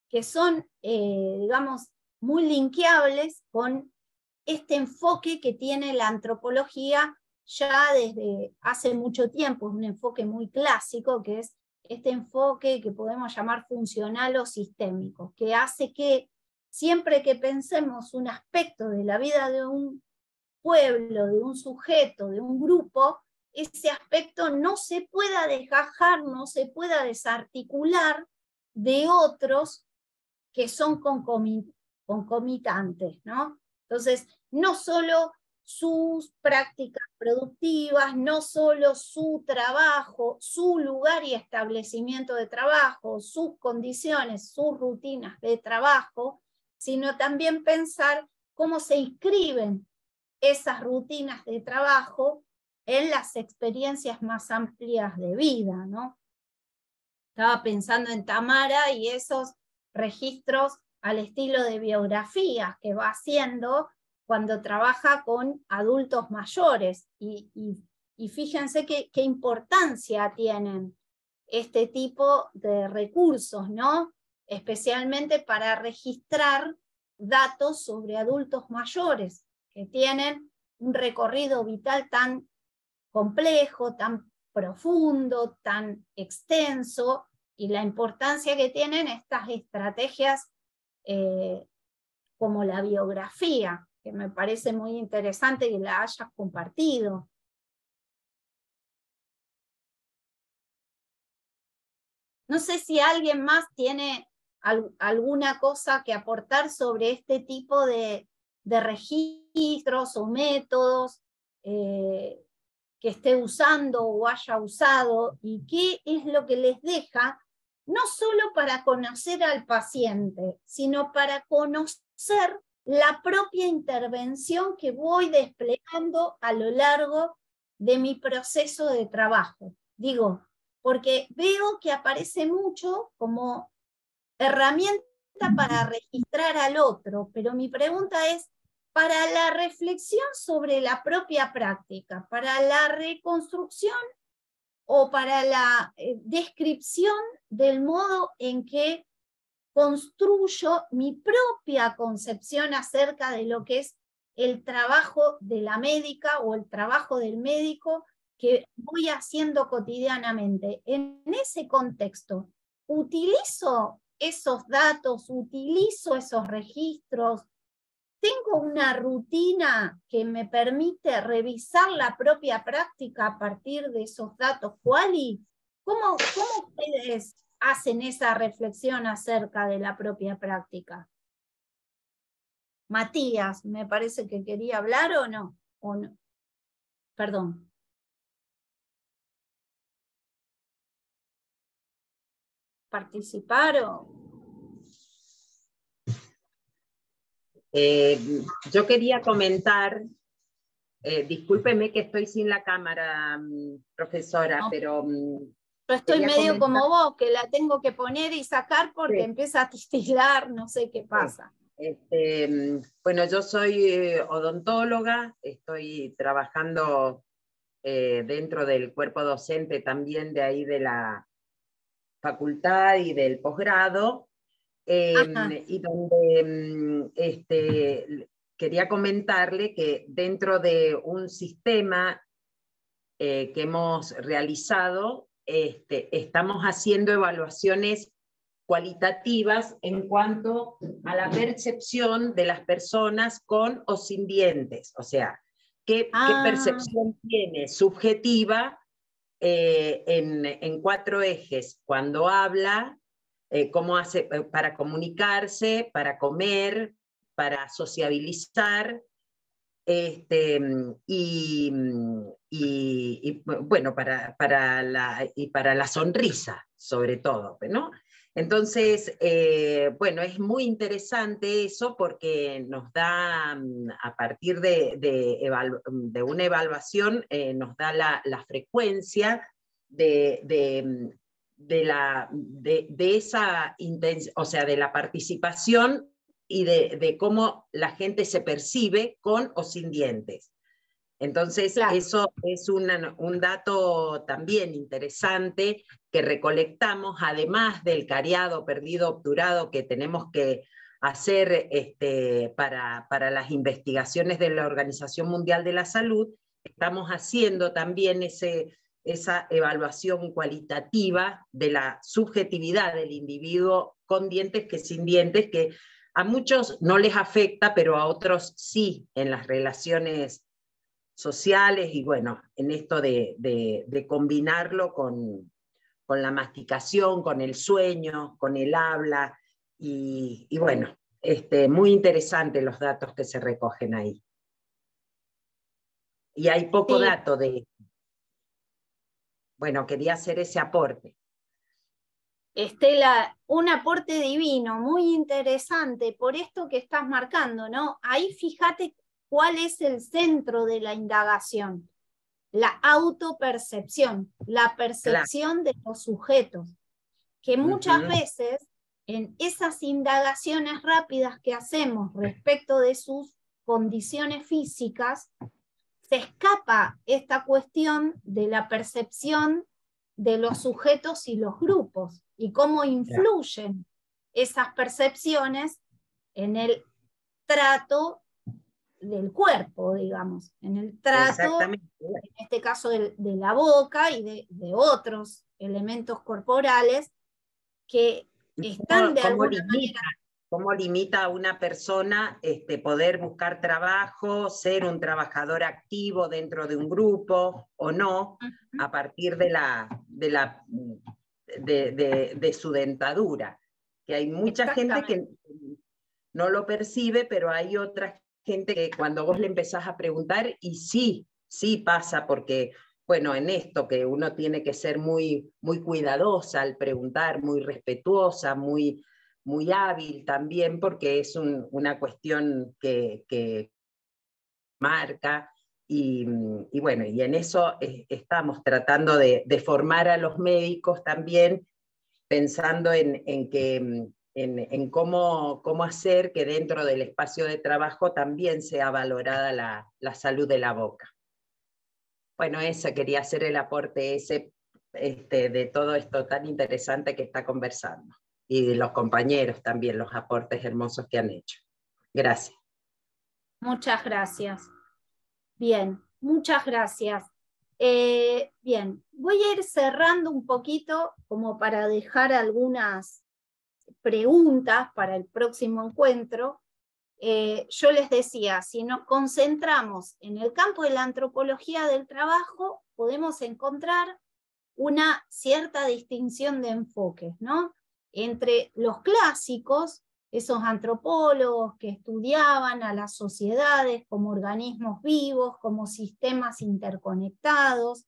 que son, digamos, muy linkeables con este enfoque que tiene la antropología ya desde hace mucho tiempo, es un enfoque muy clásico, que es este enfoque que podemos llamar funcional o sistémico, que hace que siempre que pensemos un aspecto de la vida de un pueblo, de un sujeto, de un grupo, ese aspecto no se pueda desgajar, no se pueda desarticular de otros que son concomitantes, ¿no? Entonces, no solo sus prácticas productivas, no solo su trabajo, su lugar y establecimiento de trabajo, sus condiciones, sus rutinas de trabajo, sino también pensar cómo se inscriben esas rutinas de trabajo en las experiencias más amplias de vida, ¿no? Estaba pensando en Tamara y esos registros al estilo de biografías que va haciendo cuando trabaja con adultos mayores. Y fíjense qué importancia tienen este tipo de recursos, ¿no? Especialmente para registrar datos sobre adultos mayores que tienen un recorrido vital tan complejo, tan profundo, tan extenso, y la importancia que tienen estas estrategias como la biografía, que me parece muy interesante que la hayas compartido. No sé si alguien más tiene alguna cosa que aportar sobre este tipo de registros o métodos que esté usando o haya usado, y qué es lo que les deja, no solo para conocer al paciente, sino para conocer la propia intervención que voy desplegando a lo largo de mi proceso de trabajo. Digo, porque veo que aparece mucho como herramienta para registrar al otro, pero mi pregunta es, para la reflexión sobre la propia práctica, para la reconstrucción o para la descripción del modo en que construyo mi propia concepción acerca de lo que es el trabajo de la médica o el trabajo del médico que voy haciendo cotidianamente. En ese contexto, utilizo esos datos, utilizo esos registros, tengo una rutina que me permite revisar la propia práctica a partir de esos datos. ¿Quali? ¿Cómo ustedes hacen esa reflexión acerca de la propia práctica? Matías, me parece que quería hablar o no. Perdón. ¿Participar o...? Yo quería comentar, discúlpeme que estoy sin la cámara, profesora, No. pero... Yo estoy medio comentar... como vos, que la tengo que poner y sacar porque empieza a titilar, no sé qué pasa. Bueno, yo soy odontóloga, estoy trabajando dentro del cuerpo docente también de ahí de la facultad y del posgrado, y donde quería comentarle que dentro de un sistema que hemos realizado, estamos haciendo evaluaciones cualitativas en cuanto a la percepción de las personas con o sin dientes, o sea, qué percepción tiene subjetiva en 4 ejes: cuando habla, cómo hace para comunicarse, para comer, para sociabilizar, y bueno, para la sonrisa, sobre todo, ¿no? Entonces, bueno, es muy interesante eso porque nos da, a partir de una evaluación, nos da la frecuencia de esa intención, o sea, de la participación y de cómo la gente se percibe con o sin dientes. Entonces, claro, eso es un dato también interesante que recolectamos, además del cariado, perdido, obturado que tenemos que hacer para las investigaciones de la Organización Mundial de la Salud. Estamos haciendo también esa evaluación cualitativa de la subjetividad del individuo con dientes que sin dientes, que a muchos no les afecta, pero a otros sí, en las relaciones sociales, y bueno, en esto de combinarlo con la masticación, con el sueño, con el habla, y bueno, muy interesantes los datos que se recogen ahí. Y hay poco dato de... Bueno, quería hacer ese aporte. Estela, un aporte divino, muy interesante, por esto que estás marcando, ¿no? Ahí fíjate cuál es el centro de la indagación: la autopercepción, la percepción de los sujetos, que muchas veces en esas indagaciones rápidas que hacemos respecto de sus condiciones físicas, se escapa esta cuestión de la percepción de los sujetos y los grupos, y cómo influyen esas percepciones en el trato del cuerpo, digamos, en el trato, Exactamente. en este caso de la boca y de otros elementos corporales que están de alguna manera... ¿Cómo limita a una persona poder buscar trabajo, ser un trabajador activo dentro de un grupo o no, a partir de su dentadura? Que hay mucha gente que no lo percibe, pero hay otra gente que cuando vos le empezás a preguntar, y sí pasa, porque, bueno, en esto que uno tiene que ser muy, muy cuidadosa al preguntar, muy respetuosa, muy hábil también, porque es una cuestión que marca, y bueno, y en eso estamos tratando de formar a los médicos también, pensando en cómo hacer que dentro del espacio de trabajo también sea valorada la salud de la boca. Bueno, eso quería hacer el aporte ese de todo esto tan interesante que está conversando. Y de los compañeros también, los aportes hermosos que han hecho. Gracias. Muchas gracias. Bien, muchas gracias. Bien, voy a ir cerrando un poquito como para dejar algunas preguntas para el próximo encuentro. Yo les decía, si nos concentramos en el campo de la antropología del trabajo, podemos encontrar una cierta distinción de enfoques, ¿no? Entre los clásicos, esos antropólogos que estudiaban a las sociedades como organismos vivos, como sistemas interconectados,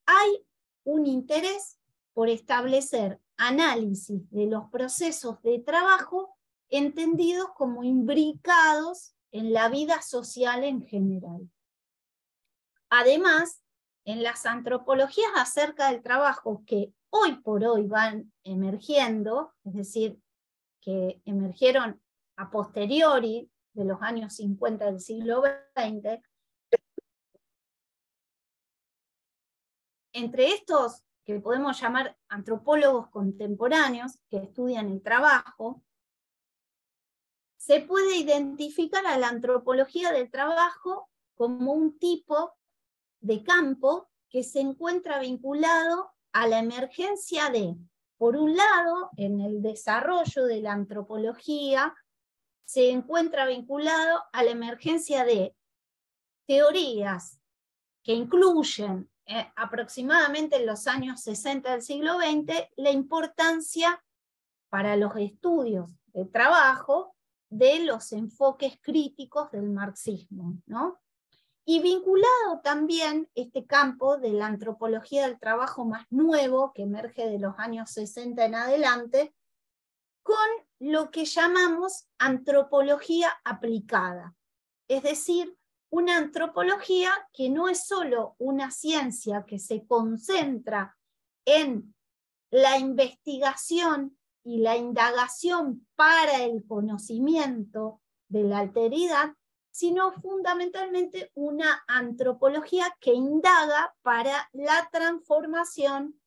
hay un interés por establecer análisis de los procesos de trabajo entendidos como imbricados en la vida social en general. Además, en las antropologías acerca del trabajo que hoy por hoy van emergiendo, es decir, que emergieron a posteriori de los años 50 del siglo XX, entre estos que podemos llamar antropólogos contemporáneos que estudian el trabajo, se puede identificar a la antropología del trabajo como un tipo de campo que se encuentra vinculado a la emergencia de, por un lado, en el desarrollo de la antropología, se encuentra vinculado a la emergencia de teorías que incluyen aproximadamente en los años 60 del siglo XX la importancia para los estudios de trabajo de los enfoques críticos del marxismo, ¿no? Y vinculado también este campo de la antropología del trabajo más nuevo, que emerge de los años 60 en adelante, con lo que llamamos antropología aplicada. Es decir, una antropología que no es solo una ciencia que se concentra en la investigación y la indagación para el conocimiento de la alteridad, sino fundamentalmente una antropología que indaga para la transformación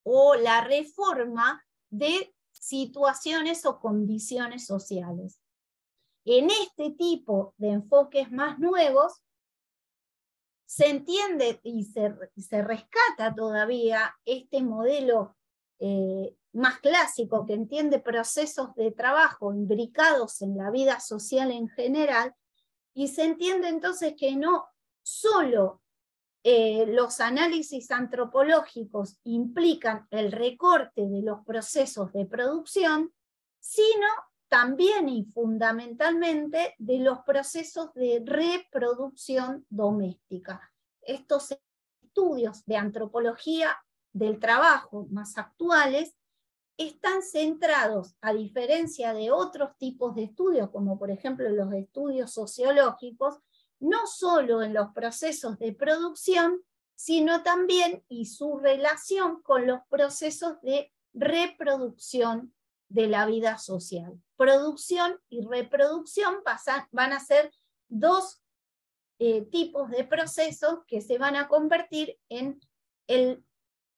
o la reforma de situaciones o condiciones sociales. En este tipo de enfoques más nuevos se entiende y se rescata todavía este modelo más clásico que entiende procesos de trabajo imbricados en la vida social en general, y se entiende entonces que no solo los análisis antropológicos implican el recorte de los procesos de producción, sino también y fundamentalmente de los procesos de reproducción doméstica. Estos estudios de antropología del trabajo más actuales están centrados, a diferencia de otros tipos de estudios, como por ejemplo los estudios sociológicos, no solo en los procesos de producción, sino también y su relación con los procesos de reproducción de la vida social. Producción y reproducción van a ser dos tipos de procesos que se van a convertir en el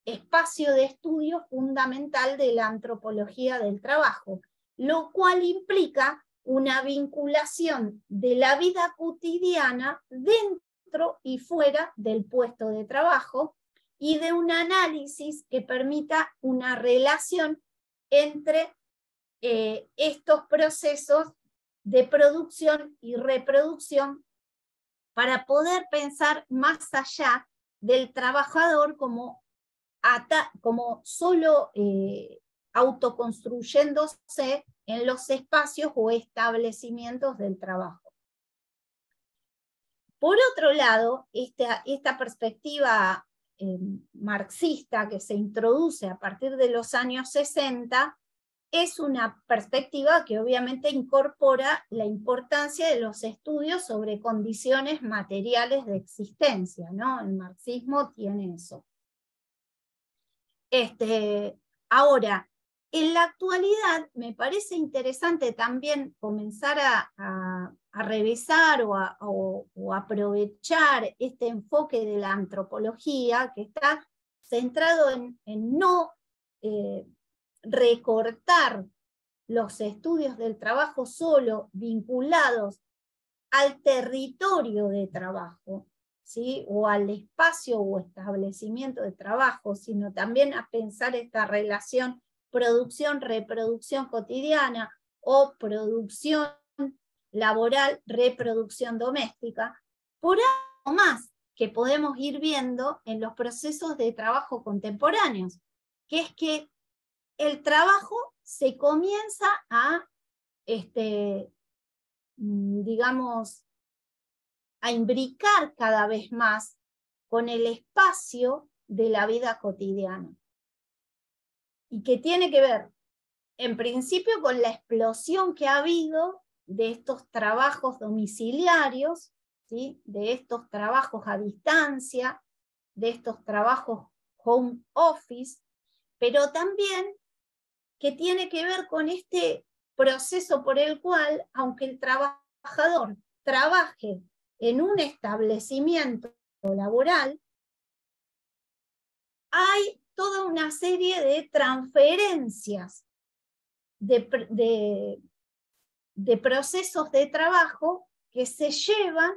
espacio de estudio fundamental de la antropología del trabajo, lo cual implica una vinculación de la vida cotidiana dentro y fuera del puesto de trabajo y de un análisis que permita una relación entre estos procesos de producción y reproducción para poder pensar más allá del trabajador como solo autoconstruyéndose en los espacios o establecimientos del trabajo. Por otro lado, esta perspectiva marxista que se introduce a partir de los años 60 es una perspectiva que obviamente incorpora la importancia de los estudios sobre condiciones materiales de existencia, ¿no? El marxismo tiene eso. Ahora, en la actualidad me parece interesante también comenzar a revisar o aprovechar este enfoque de la antropología que está centrado en no recortar los estudios del trabajo solo vinculados al territorio de trabajo, ¿sí? O al espacio o establecimiento de trabajo, sino también a pensar esta relación producción-reproducción cotidiana o producción laboral, reproducción doméstica, por algo más que podemos ir viendo en los procesos de trabajo contemporáneos, que es que el trabajo se comienza a, digamos, a imbricar cada vez más con el espacio de la vida cotidiana. Y que tiene que ver, en principio, con la explosión que ha habido de estos trabajos domiciliarios, ¿sí? De estos trabajos a distancia, de estos trabajos home office, pero también que tiene que ver con este proceso por el cual, aunque el trabajador trabaje en un establecimiento laboral, hay toda una serie de transferencias de procesos de trabajo que se llevan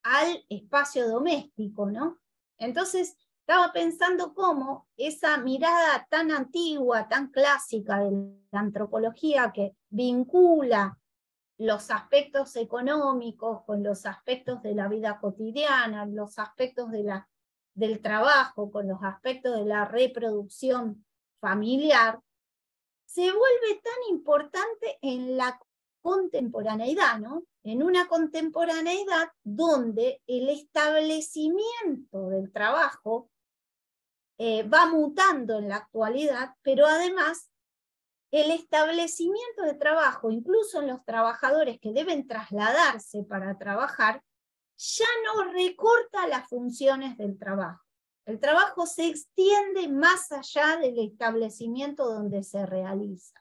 al espacio doméstico, ¿no? Entonces, estaba pensando cómo esa mirada tan antigua, tan clásica de la antropología que vincula los aspectos económicos con los aspectos de la vida cotidiana, los aspectos del trabajo con los aspectos de la reproducción familiar, se vuelve tan importante en la contemporaneidad, ¿no? En una contemporaneidad donde el establecimiento del trabajo va mutando en la actualidad, pero además el establecimiento de trabajo, incluso en los trabajadores que deben trasladarse para trabajar, ya no recorta las funciones del trabajo. El trabajo se extiende más allá del establecimiento donde se realiza.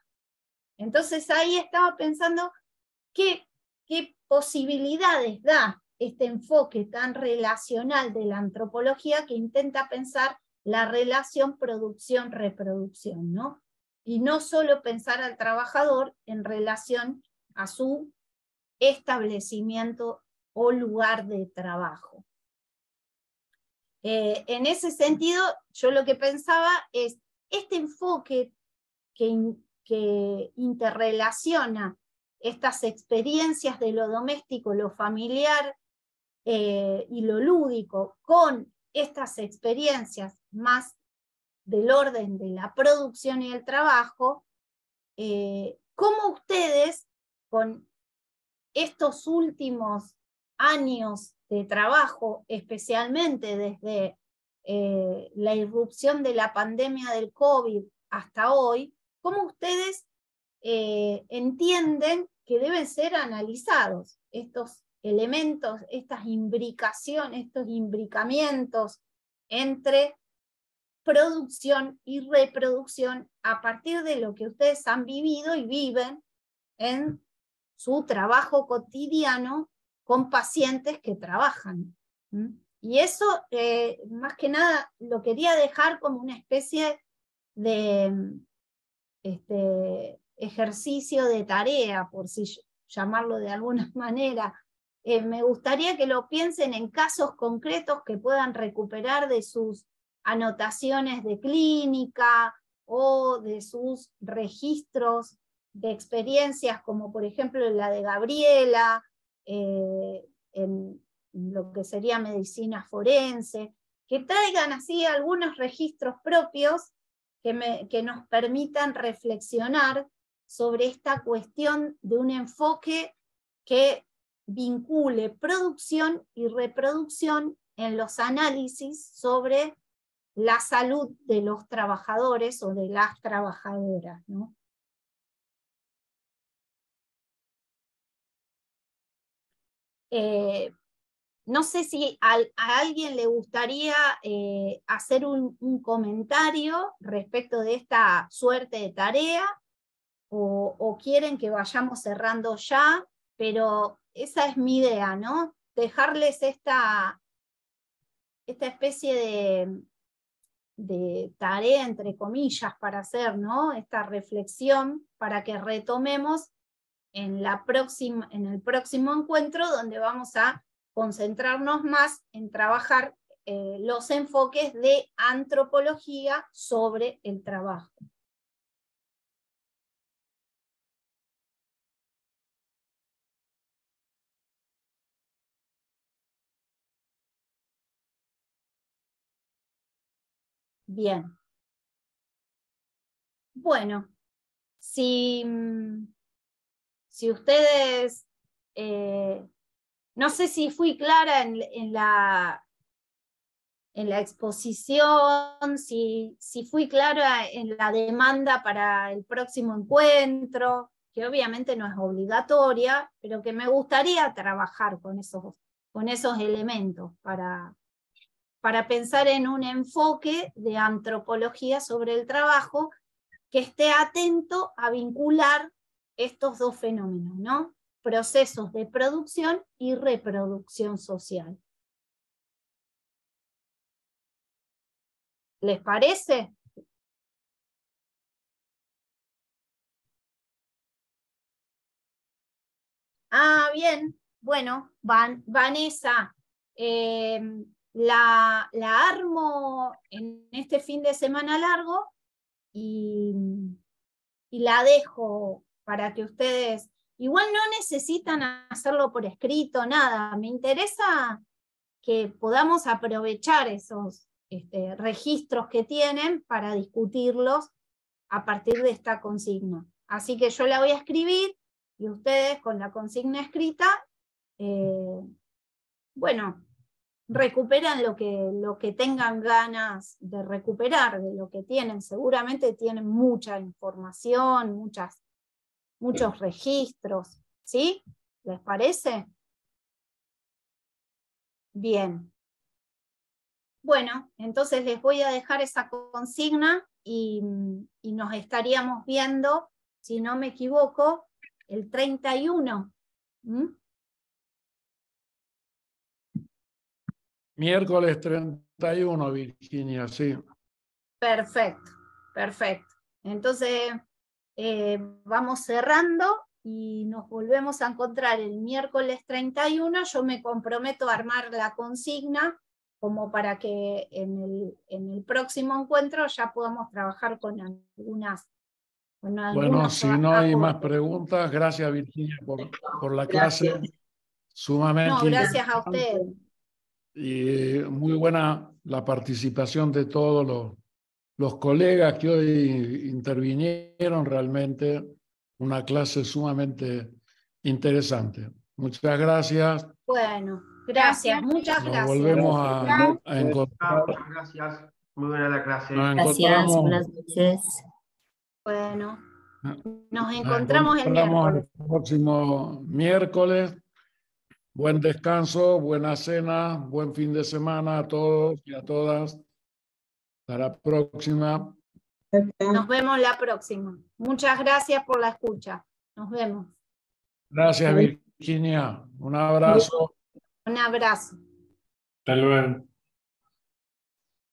Entonces ahí estaba pensando qué posibilidades da este enfoque tan relacional de la antropología que intenta pensar la relación producción-reproducción, ¿no? Y no solo pensar al trabajador en relación a su establecimiento o lugar de trabajo. En ese sentido, yo lo que pensaba es este enfoque que interrelaciona estas experiencias de lo doméstico, lo familiar y lo lúdico con estas experiencias más del orden de la producción y el trabajo, ¿cómo ustedes, con estos últimos años de trabajo, especialmente desde la irrupción de la pandemia del COVID hasta hoy, cómo ustedes entienden que deben ser analizados estos elementos, estas imbricaciones, estos imbricamientos entre producción y reproducción a partir de lo que ustedes han vivido y viven en su trabajo cotidiano con pacientes que trabajan? Y eso, más que nada, lo quería dejar como una especie de ejercicio de tarea, por si llamarlo de alguna manera. Me gustaría que lo piensen en casos concretos que puedan recuperar de sus anotaciones de clínica o de sus registros de experiencias, como por ejemplo la de Gabriela, en lo que sería medicina forense, que traigan así algunos registros propios que nos permitan reflexionar sobre esta cuestión de un enfoque que vincule producción y reproducción en los análisis sobre la salud de los trabajadores o de las trabajadoras, ¿no? No sé si a alguien le gustaría hacer un comentario respecto de esta suerte de tarea, o quieren que vayamos cerrando ya, pero esa es mi idea, ¿no? Dejarles esta especie de tarea, entre comillas, para hacer, ¿no? Esta reflexión para que retomemos en el próximo encuentro, donde vamos a concentrarnos más en trabajar los enfoques de antropología sobre el trabajo. Bien. Bueno, si ustedes, no sé si fui clara en la exposición, si fui clara en la demanda para el próximo encuentro, que obviamente no es obligatoria, pero que me gustaría trabajar con esos elementos para pensar en un enfoque de antropología sobre el trabajo que esté atento a vincular estos dos fenómenos, ¿no? Procesos de producción y reproducción social. ¿Les parece? Ah, bien. Bueno, Vanessa, la armo en este fin de semana largo y la dejo para que ustedes, igual no necesitan hacerlo por escrito, nada, me interesa que podamos aprovechar esos registros que tienen para discutirlos a partir de esta consigna. Así que yo la voy a escribir y ustedes con la consigna escrita, bueno, recuperan lo que tengan ganas de recuperar, de lo que tienen. Seguramente tienen mucha información, muchos registros, ¿sí? ¿Les parece? Bien. Bueno, entonces les voy a dejar esa consigna y nos estaríamos viendo, si no me equivoco, el 31. ¿Mm? Miércoles 31, Virginia, sí. Perfecto, perfecto. Entonces vamos cerrando y nos volvemos a encontrar el miércoles 31. Yo me comprometo a armar la consigna como para que en el próximo encuentro ya podamos trabajar con algunas. Bueno, si no hay más preguntas, gracias Virginia por la clase. Sumamente No, gracias a ustedes. Y muy buena la participación de todos los colegas que hoy intervinieron, realmente una clase sumamente interesante. Muchas gracias. Bueno, gracias, muchas gracias. Nos volvemos a encontrar. Gracias, muy buena la clase. Nos Gracias, encontramos, buenas noches. Bueno, nos encontramos el miércoles. el próximo miércoles. Buen descanso, buena cena, buen fin de semana a todos y a todas. Hasta la próxima. Nos vemos la próxima. Muchas gracias por la escucha. Nos vemos. Gracias, Virginia. Un abrazo. Un abrazo. Hasta luego.